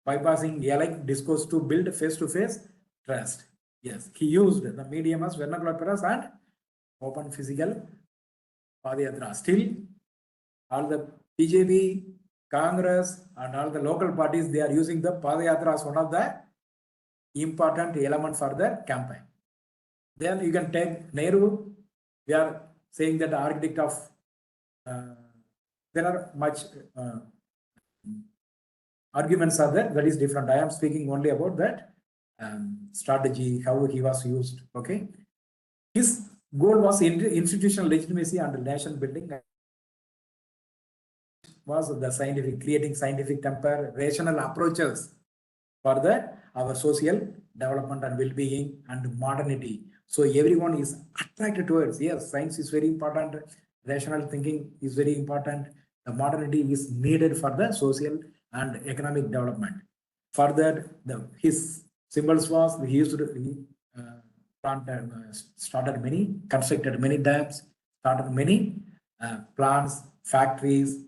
bypassing elect discourse to build face-to-face trust. Yes, he used the medium as vernacular press and open physical padayatra. Still, all the BJP, Congress, and all the local parties, they are using the padayatra as one of the important elements for their campaign. Then you can take Nehru. We are saying that the architect of, there are much arguments are there, that is different. I am speaking only about that strategy, how he was used. Okay. His goal was institutional legitimacy and nation building, was the scientific, creating scientific temper, rational approaches for our social development and well-being and modernity. So everyone is attracted towards, yes, science is very important, rational thinking is very important, the modernity is needed for the social and economic development. Further, his symbols was, he used to constructed many dams, started many plants, factories,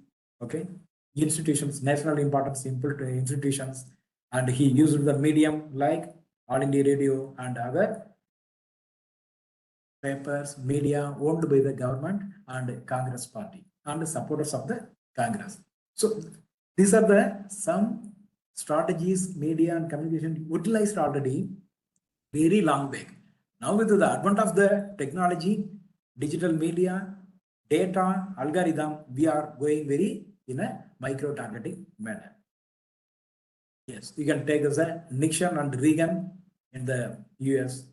okay, institutions, national importance institutions, and he used the medium like All India Radio and other papers, media owned by the government and Congress party and supporters of the Congress. So these are the some strategies media and communication utilized already very long back. Now with the advent of the technology, digital media, data, algorithm, we are going very in a micro-targeting manner. Yes, you can take as a Nixon and Reagan in the US.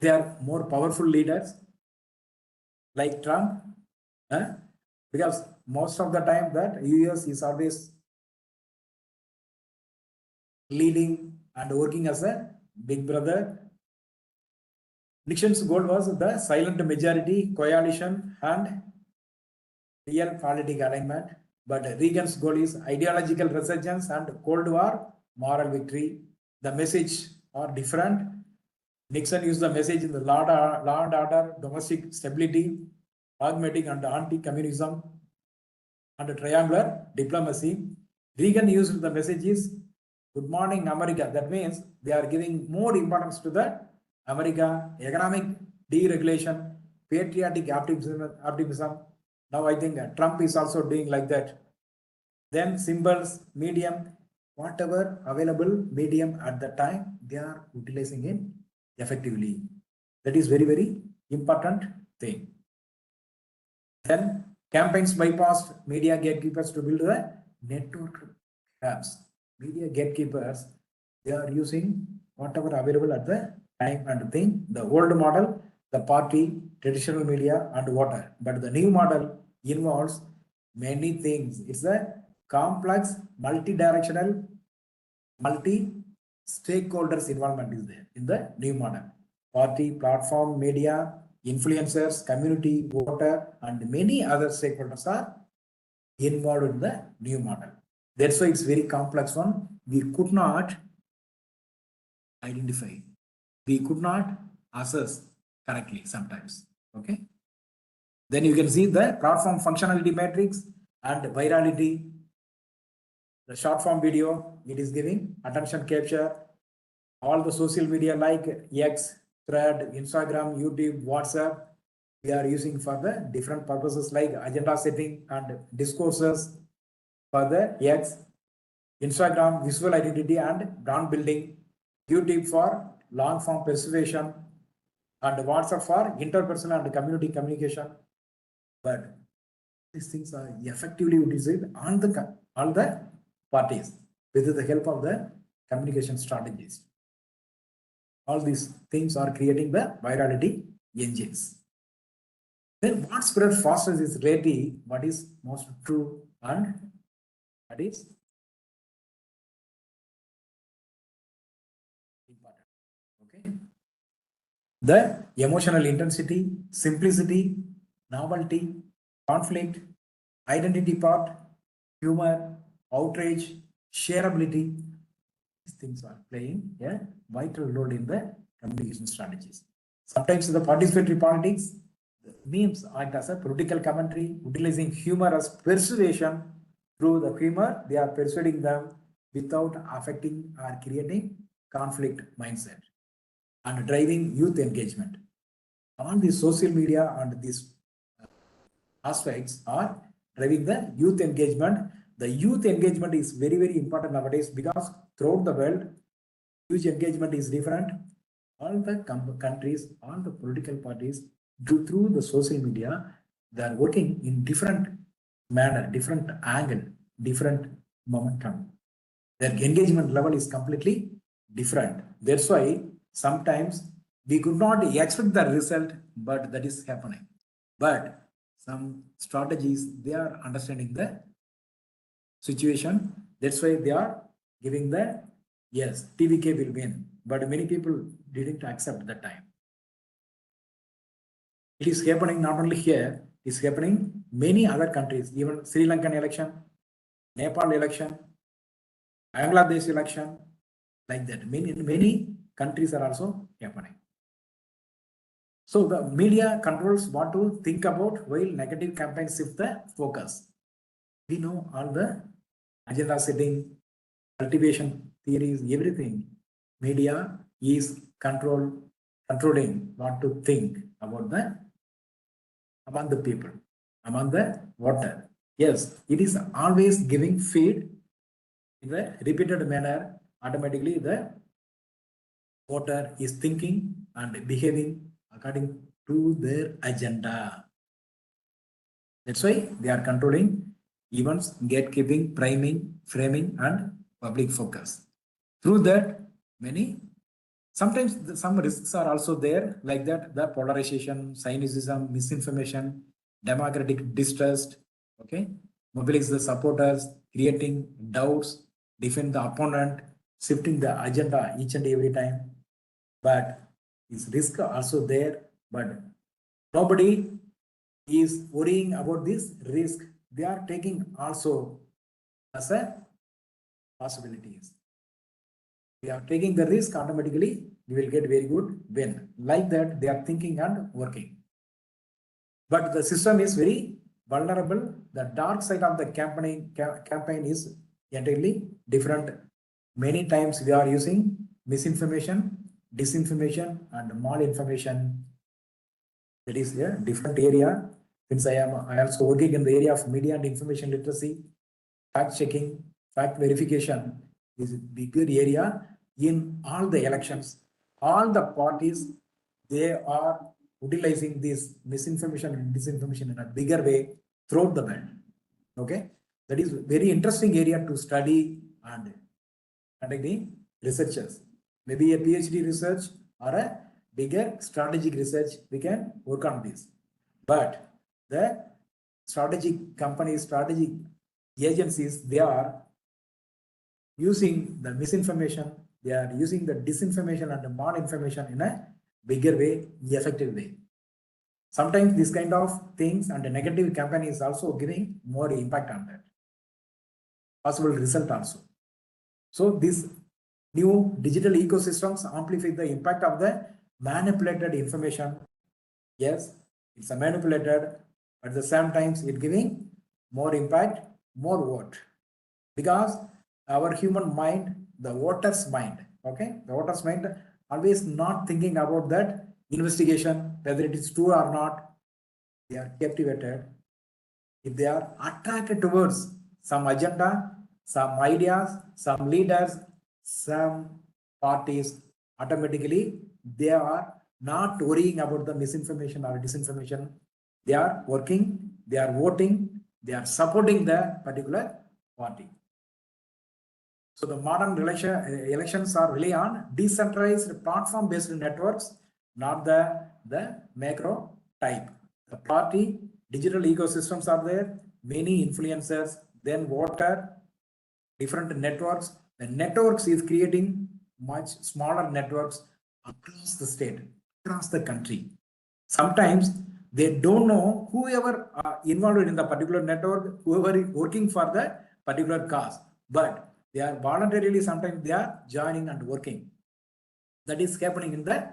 They are more powerful leaders like Trump, because most of the time that US is always leading and working as a big brother. Nixon's goal was the silent majority, coalition, and real political alignment. But Reagan's goal is ideological resurgence and Cold War, moral victory. The message are different. Nixon used the message in the law and order, domestic stability, pragmatic and anti-communism, and triangular diplomacy. Reagan used the messages, good morning America. That means they are giving more importance to the America, economic deregulation, patriotic optimism. Now I think Trump is also doing like that. Then symbols, medium, whatever available medium at the time, they are utilizing it effectively. That is very, very important thing. Then campaigns bypassed media gatekeepers to build the network apps. Media gatekeepers, they are using whatever available at the time and thing. The old model, the party, traditional media and water. But the new model involves many things. It's a complex, multi-directional, multi-stakeholders involvement is there in the new model. Party, platform, media, influencers, community, voter, and many other stakeholders are involved in the new model. That's why it's very complex one. We could not identify. We could not assess correctly sometimes. Okay. Then you can see the platform functionality matrix and virality. The short form video, it is giving attention capture. All the social media like X, Thread, Instagram, YouTube, WhatsApp, we are using for the different purposes like agenda setting and discourses for the X, Instagram, visual identity and brand building, YouTube for long form persuasion, and WhatsApp for interpersonal and community communication. But these things are effectively utilized on all the parties with the help of the communication strategies. All these things are creating the virality engines. Then what spread fastest is reality, what is most true, and that is important. Okay. The emotional intensity, simplicity, novelty, conflict, identity part, humor, outrage, shareability, these things are playing a vital role in the communication strategies. Sometimes the participatory politics, the memes act as a political commentary, utilizing humor as persuasion. Through the humor, they are persuading them without affecting or creating conflict mindset and driving youth engagement. All these social media and these aspects are driving the youth engagement. The youth engagement is very, very important nowadays because throughout the world, youth engagement is different. all the countries, all the political parties, through the social media, they are working in different manner, different angle, different momentum. Their engagement level is completely different. That's why sometimes we could not expect the result, but that is happening. But some strategies, they are understanding the situation. That's why they are giving the, yes, TVK will win. But many people didn't accept that time. It is happening not only here, it is happening many other countries, even Sri Lankan election, Nepal election, Bangladesh election, like that. Many countries are also happening. So the media controls what to think about while negative campaigns shift the focus. We know all the agenda setting, cultivation theories, everything. Media is controlling what to think about among the people, among the voter. Yes, it is always giving feed in the repeated manner. Automatically, the voter is thinking and behaving according to their agenda. That's why they are controlling events, gatekeeping, priming, framing, and public focus. Through that, sometimes some risks are also there, like that the polarization, cynicism, misinformation, democratic distrust, okay, mobilize the supporters, creating doubts, defend the opponent, shifting the agenda each and every time. But this risk also there, but nobody is worrying about this risk. They are taking also as a possibilities. We are taking the risk, automatically we will get very good win. Like that, they are thinking and working. But the system is very vulnerable. The dark side of the campaign is entirely different. Many times we are using misinformation, disinformation, and malinformation. That is a different area. Since I also working in the area of media and information literacy, fact checking, fact verification is a bigger area in all the elections. All the parties, they are utilizing this misinformation and disinformation in a bigger way throughout the world. Okay, that is very interesting area to study and conducting researchers. Maybe a PhD research or a bigger strategic research, we can work on this. But the strategic companies, strategic agencies, they are using the misinformation, they are using the disinformation and the malinformation in a bigger way, effective way. Sometimes this kind of things and the negative campaign is also giving more impact on that. Possible result also. So these new digital ecosystems amplify the impact of the manipulated information. Yes, it's a manipulated, but at the same time it's giving more impact, more vote. Because our human mind, the voter's mind, okay, the voter's mind always not thinking about that investigation, whether it is true or not. They are captivated. If they are attracted towards some agenda, some ideas, some leaders, some parties, automatically they are not worrying about the misinformation or disinformation. They are working, they are voting, they are supporting the particular party. So the modern elections are rely on decentralized platform-based networks, not the macro type. The party, digital ecosystems are there, many influencers, then voter, different networks. The networks is creating much smaller networks across the state, across the country. Sometimes they don't know whoever involved in the particular network, whoever is working for the particular cause, but they are voluntarily, sometimes they are joining and working. That is happening in the.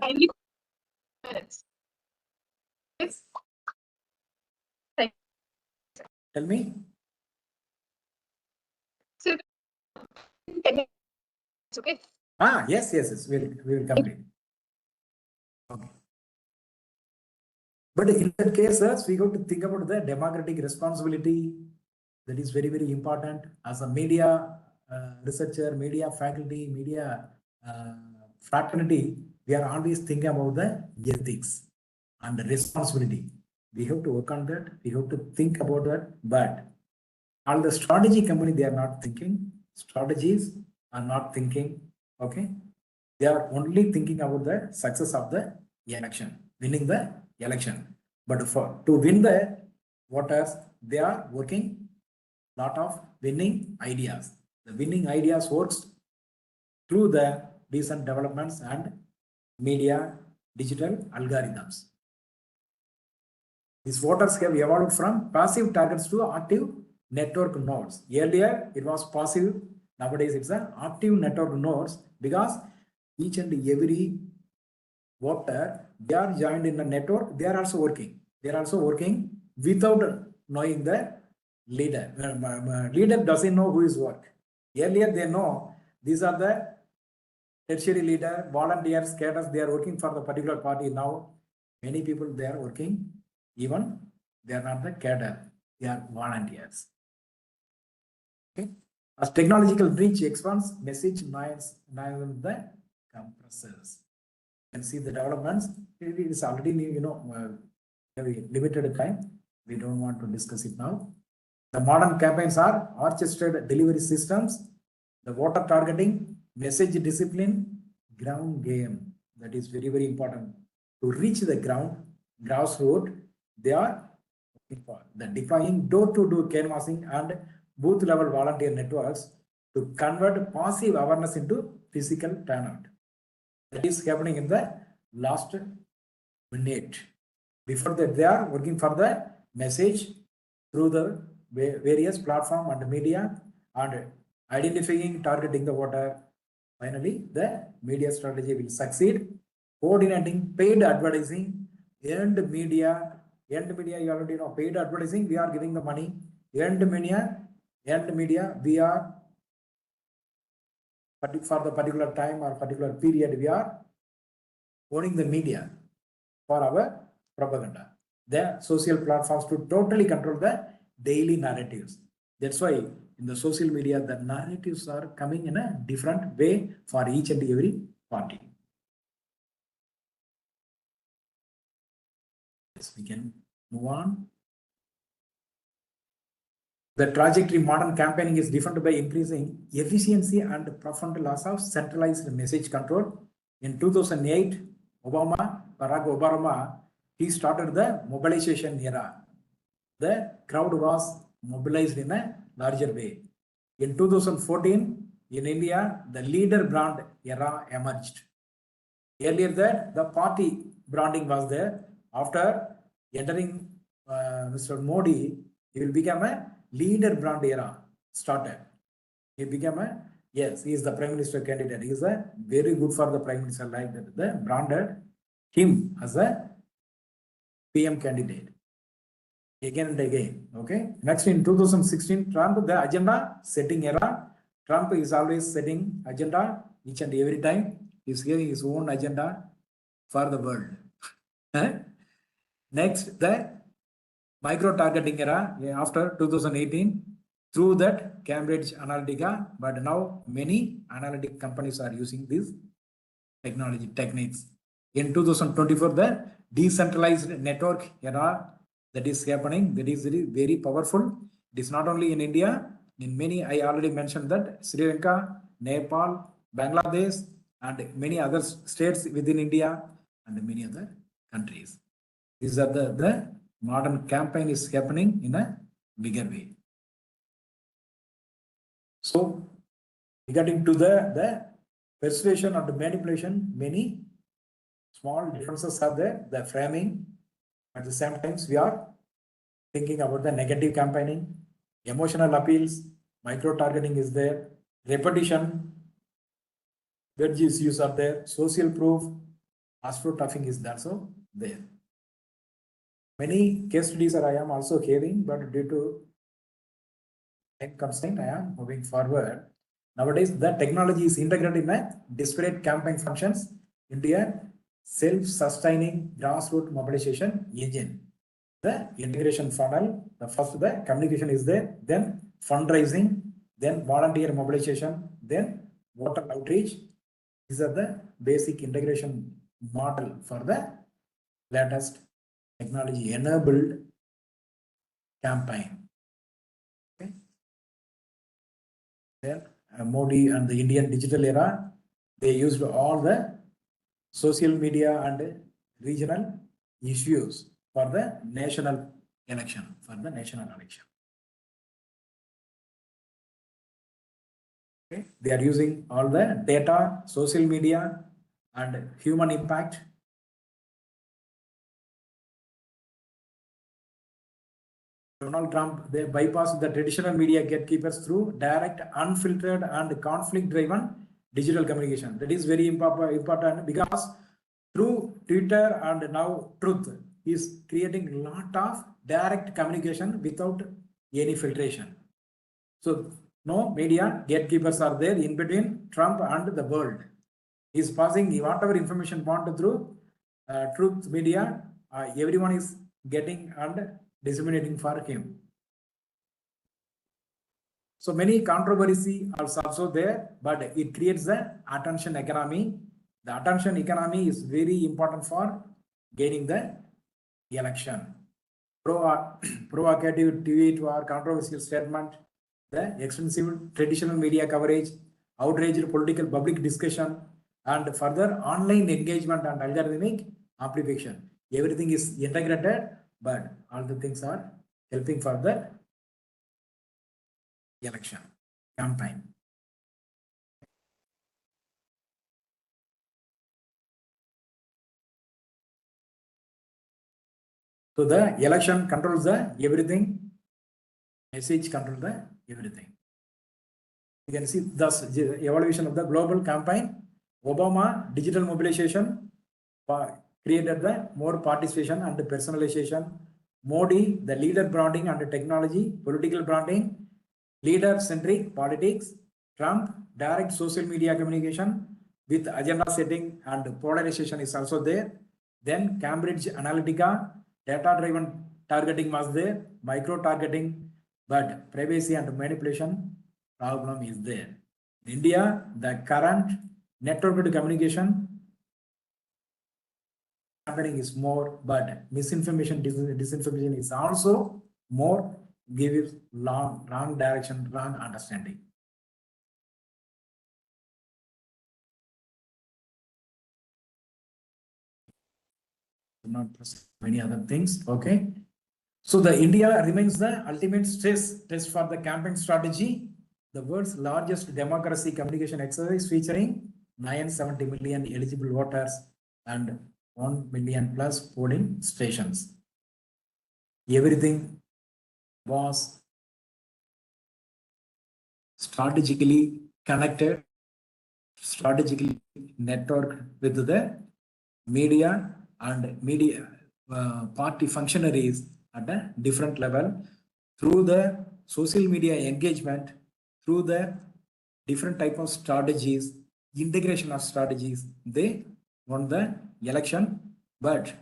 Yes. Tell me. So, it's okay. Yes, we will complete. Okay. But in that case, we got to think about the democratic responsibility. That is very, very important. As a media researcher, media faculty, media fraternity, we are always thinking about the ethics and the responsibility. We have to work on that. We have to think about that. But all the strategy company, they are not thinking. Strategies are not thinking. Okay. They are only thinking about the success of the election, winning the election. But to win the voters, they are working lot of winning ideas. The winning ideas works through the recent developments and media digital algorithms. These voters have evolved from passive targets to active network nodes. Earlier, it was passive. Nowadays, it's an active network nodes because each and every voter, they are joined in the network. They are also working. They are also working without knowing the leader. Leader doesn't know who is work. Earlier, they know these are the tertiary leader, volunteers, cadres. They are working for the particular party. Now, many people, they are working. Even they are not the cadre, they are volunteers. Okay. As technological reach expands, message noise the compressors. You can see the developments. It is already, limited time. We don't want to discuss it now. The modern campaigns are orchestrated delivery systems, the voter targeting, message discipline, ground game. That is very, very important. To reach the grassroots, they are looking for the deploying door-to-door canvassing and booth-level volunteer networks to convert passive awareness into physical turnout. That is happening in the last minute. Before that, they are working for the message through the various platform and media and identifying, targeting the voter. Finally, the media strategy will succeed. Coordinating paid advertising, earned media, you already know, paid advertising, we are giving the money. Earned media, we are, for the particular time or particular period, we are owning the media for our propaganda. The social platforms to totally control the daily narratives. That's why in the social media, the narratives are coming in a different way for each and every party. Yes, we can move on. The trajectory modern campaigning is defined by increasing efficiency and profound loss of centralized message control. In 2008, Barack Obama, he started the mobilization era. The crowd was mobilized in a larger way. In 2014, in India, the leader brand era emerged. Earlier that, the party branding was there. After entering Mr. Modi, he will become a leader brand era started. He became a, yes, he is the Prime Minister candidate. He is a very good for the Prime Minister, like that. The branded him as a PM candidate. Again and again. Okay. Next, in 2016, Trump, the agenda setting era. Trump is always setting agenda each and every time. He's giving his own agenda for the world. Next, the micro-targeting era after 2018, through that Cambridge Analytica, but now many analytic companies are using these techniques. In 2024, the decentralized network era that is happening, that is very powerful. It is not only in India, in many, I already mentioned that Sri Lanka, Nepal, Bangladesh, and many other states within India and many other countries. These are the modern campaign is happening in a bigger way. So, regarding to the persuasion or the manipulation, many small differences are there. The framing, at the same time, we are thinking about the negative campaigning, emotional appeals, micro-targeting is there, repetition, wedge issues are there, social proof, astroturfing is also there. Many case studies I am also having, but due to time constraint, I am moving forward. Nowadays, the technology is integrated in a disparate campaign functions into a self-sustaining grassroots mobilization engine. The integration funnel, the first, the communication is there, then fundraising, then volunteer mobilization, then voter outreach. These are the basic integration model for the latest technology enabled campaign. Okay. Then Modi and the Indian digital era, they used all the social media and regional issues for the national election, Okay. They are using all the data, social media, and human impact. Donald Trump, they bypassed the traditional media gatekeepers through direct, unfiltered, and conflict-driven digital communication. That is very important because through Twitter and now Truth is creating a lot of direct communication without any filtration. So no media gatekeepers are there in between Trump and the world. He is passing whatever information wanted through Truth media. Everyone is getting and disseminating for him. So many controversy are also there, but it creates the attention economy. The attention economy is very important for gaining the election. Provocative tweet or controversial statement, the extensive traditional media coverage, outraged political public discussion, and further online engagement and algorithmic amplification. Everything is integrated, but all the things are helping for the election campaign. So the election controls the everything, message controls the everything. You can see thus the evaluation of the global campaign. Obama digital mobilization created the more participation and personalization. Modi, the leader branding and technology, political branding, leader-centric politics. Trump, direct social media communication with agenda setting and polarization is also there. Then Cambridge Analytica, data-driven targeting was there, micro-targeting, but privacy and manipulation problem is there. In India, the current networked communication happening is more, but misinformation, disinformation is also more, gives wrong direction, wrong understanding. Not many other things. Okay. So the India remains the ultimate stress test for the campaign strategy. The world's largest democracy communication exercise featuring 970 million eligible voters and 1 million plus polling stations. Everything was strategically connected, strategically networked with the media and media party functionaries at a different level through the social media engagement, through the different type of strategies, integration of strategies. They won the election, but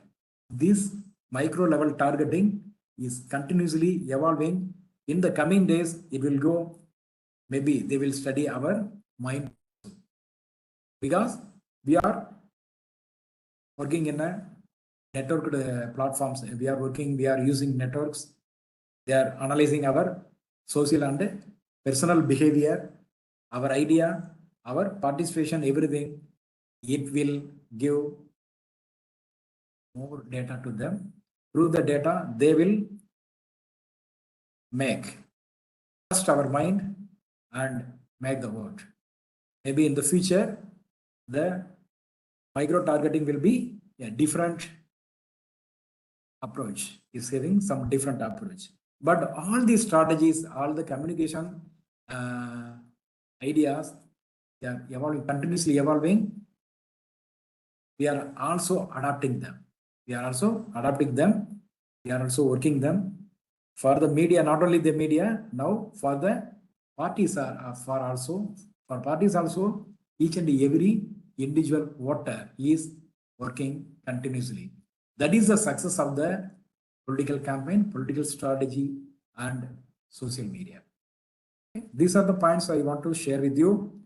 this micro level targeting is continuously evolving. In the coming days, it will go, maybe they will study our mind because we are working in a networked platforms. We are using networks. They are analyzing our social and personal behavior, our idea, our participation, everything. It will give more data to them. Through the data, they will make trust our mind and make the vote. Maybe in the future, the micro targeting will be a different approach, is having some different approach. But all these strategies, all the communication ideas, they are evolving, continuously evolving. We are also adapting them. We are also working them for the media, not only the media, now for the parties for parties also, each and every individual voter is working continuously. That is the success of the political campaign, political strategy, and social media. Okay. These are the points I want to share with you.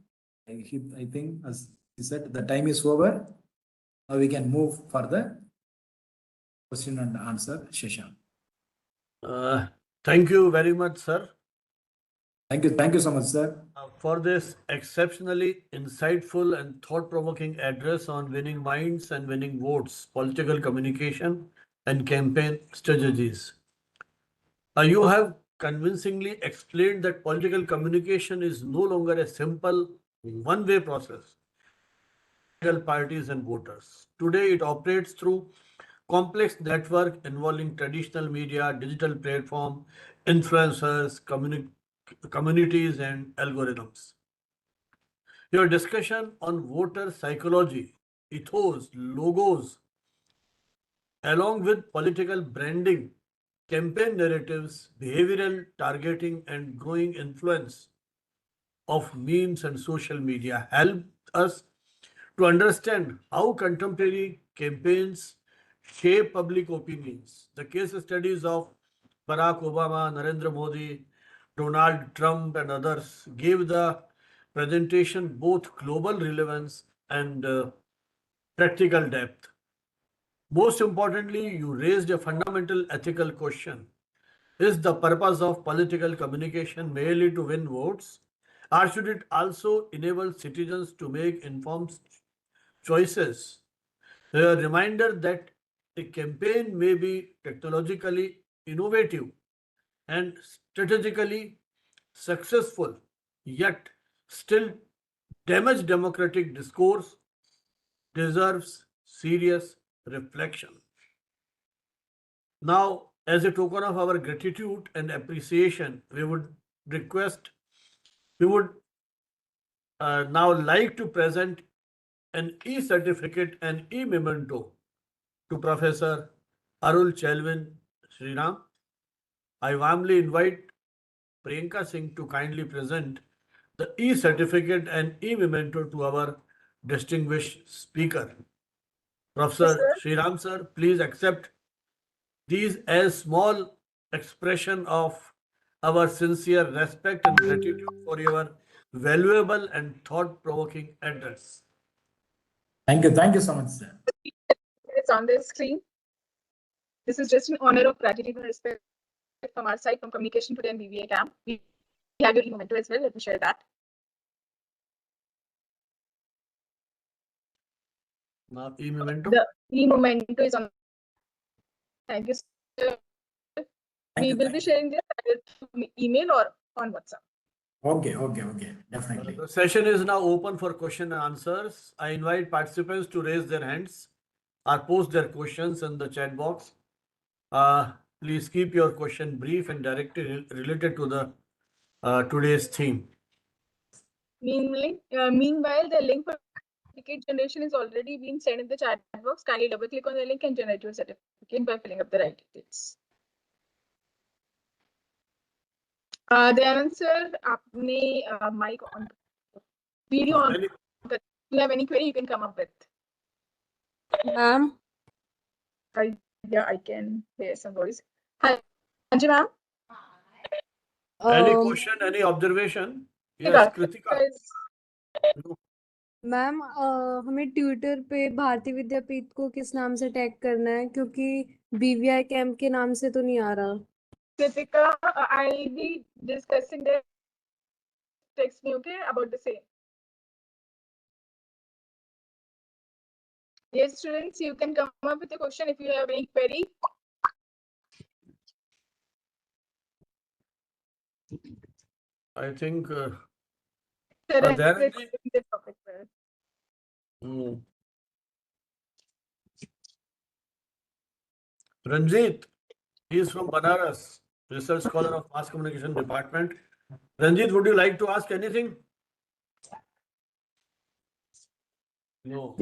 I think, as you said, the time is over. we can move for the question and answer session. Thank you very much, sir. Thank you so much, sir. For this exceptionally insightful and thought-provoking address on winning minds and winning votes, political communication and campaign strategies. You have convincingly explained that political communication is no longer a simple one-way process. Political parties and voters. Today, it operates through complex network involving traditional media, digital platform, influencers, communities, and algorithms. Your discussion on voter psychology, ethos, logos, along with political branding, campaign narratives, behavioral targeting, and growing influence of memes and social media help us to understand how contemporary campaigns shape public opinions. The case studies of Barack Obama, Narendra Modi, Donald Trump, and others gave the presentation both global relevance and practical depth. Most importantly, you raised a fundamental ethical question. Is the purpose of political communication merely to win votes, or should it also enable citizens to make informed choices? A reminder that a campaign may be technologically innovative and strategically successful, yet still damage democratic discourse deserves serious reflection. Now, as a token of our gratitude and appreciation, we would now like to present an e-certificate and e-memento to Professor Arulchelvan Sriram. I warmly invite Priyanka Singh to kindly present the e-certificate and e-memento to our distinguished speaker. Professor Sriram sir, please accept these as small expression of our sincere respect and gratitude for your valuable and thought-provoking address. Thank you so much, sir. It's on the screen. This is just an honor of gratitude and respect from our side, from Communication Today and BVICAM. We have your e-memento as well. Let me share that. Now, e-memento. The e-memento is on. Thank you, sir. We will be sharing this either email or on WhatsApp. Okay, definitely. The session is now open for question and answers. I invite participants to raise their hands or post their questions in the chat box. Please keep your question brief and directly related to the today's theme. Meanwhile, the link for certificate generation is already being sent in the chat box. Kindly double click on the link and generate your certificate by filling up the right details. The answer, apne mic on, video on. If you have any query, you can come up with. Ma'am. Yeah, I can hear some voice. Hi, Anji ma'am. Any question, any observation? Yes, Kritika. Ma'am हमें Twitter पे भारतीय विद्यापीठ को किस नाम से tag करना है, क्योंकि BVICAM के नाम से तो नहीं आ रहा. Kritika, I'll be discussing the text me, okay, about the same. Yes, students, you can come up with a question if you have any query. I think Ranjit, he is from Banaras, research scholar of mass communication department. Ranjit, would you like to ask anything? No.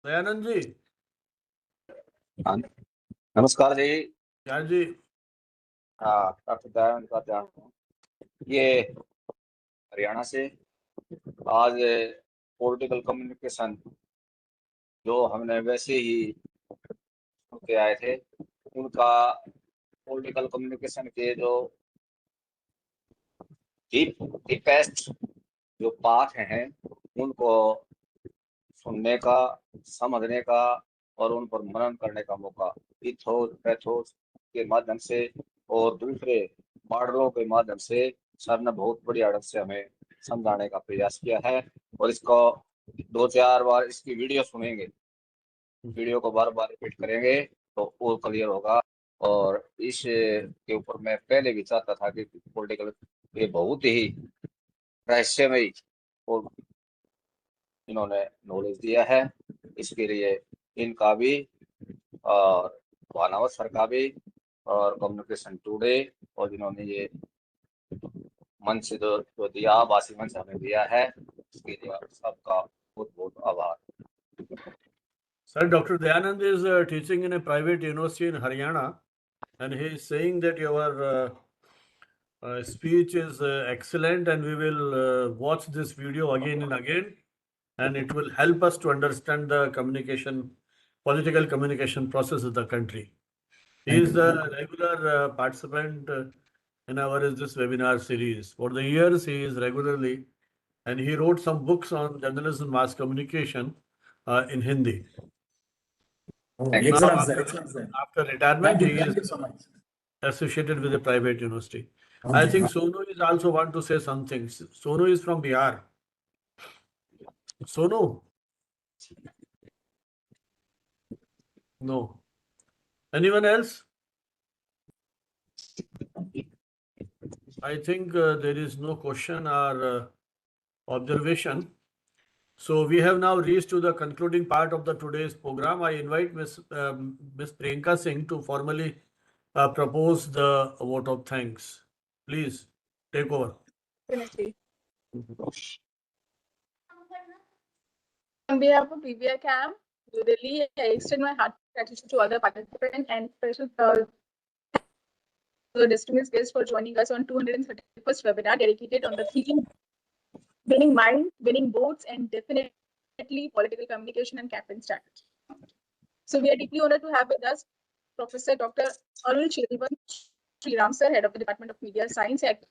Dayanand ji. नमस्कार जी. क्या जी? हाँ, doctor Dayanand का ध्यान. ये हरियाणा से आज political communication जो हमने वैसे ही के आए थे, उनका पॉलिटिकल कम्युनिकेशन के जो डीपेस्ट जो पाथ हैं उनको सुनने का, समझने का और उन पर मनन करने का मौका इथोस पैथोस के माध्यम से और दूसरे मॉडलों के माध्यम से सर ने बहुत बढ़िया ढंग से हमें समझाने का प्रयास किया है। और इसको 2-4 बार इसकी वीडियो सुनेंगे, वीडियो को बार बार रिपीट करेंगे तो वो क्लियर होगा। और इस के ऊपर मैं पहले भी चाहता था कि पॉलिटिकल ये बहुत ही रहस्यमयी और इन्होंने नॉलेज दिया है, इसके लिए इनका भी और भानावत सर का भी और कम्युनिकेशन टुडे और जिन्होंने ये मंच जो दिया, आभासी मंच हमें दिया है, इसके लिए सबका बहुत बहुत आभार। Sir, Dr. Dayanand is teaching in a private university in Haryana, and he is saying that your speech is excellent, and we will watch this video again and again, and it will help us to understand the political communication process of the country. He is a regular participant in this webinar series. For the years, he is regularly, and he wrote some books on journalism, mass communication in Hindi. Oh, Thank you. excellent, Now, sir. Excellent, sir. after retirement, Thank he you is so much. associated with a private university. I Okay. think Sonu is also want to say something. Sonu is from Bihar. Sonu? No. Anyone else? I think there is no question or observation. So we have now reached to the concluding part of the today's program. I invite Ms. Priyanka Singh to formally propose the vote of thanks. Please take over. Definitely. On behalf of BVICAM, New Delhi, I extend my heartfelt gratitude to other participants and special to the distinguished guests for joining us on 231st webinar dedicated on the theme winning mind, winning votes, and definitely political communication and campaign strategy. So we are deeply honored to have with us Professor Dr. Arulchelvan Sriram Sir, Head of the Department of Media Science at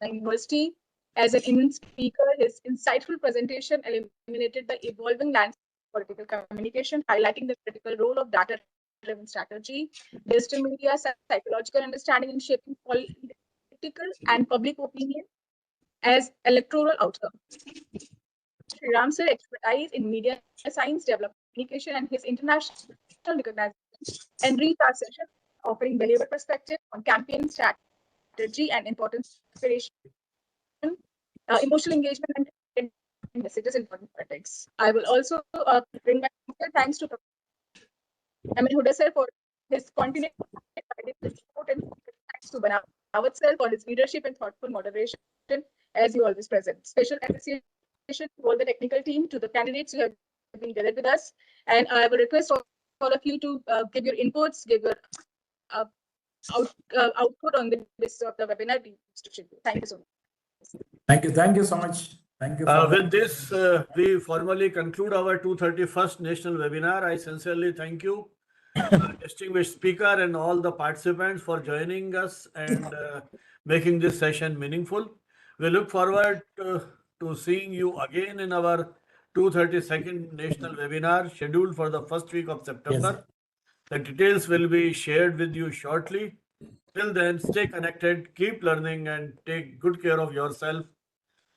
the University. As an eminent speaker, his insightful presentation illuminated the evolving landscape of political communication, highlighting the critical role of data-driven strategy, digital media, psychological understanding in shaping political and public opinion as electoral outcomes. Sriram Sir's expertise in media science, development communication, and his international recognition enriched our session, offering valuable perspective on campaign strategy and important inspiration, emotional engagement, and messages in foreign politics. I will also bring my thanks to Amin Huda sir for his continued support, and thanks to Bhanawat sir for his leadership and thoughtful moderation, as you always present. Special appreciation to all the technical team, to the candidates who have been gathered with us, and I will request all of you to give your inputs, give your output on the basis of the webinar. Thank you so much. Thank you so much. Thank you. With this, we formally conclude our 231st national webinar. I sincerely thank you, distinguished speaker, and all the participants for joining us and making this session meaningful. We look forward to seeing you again in our 232nd national webinar scheduled for the first week of September. The details will be shared with you shortly. Till then, stay connected, keep learning, and take good care of yourself.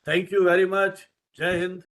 Thank you very much. Jai Hind.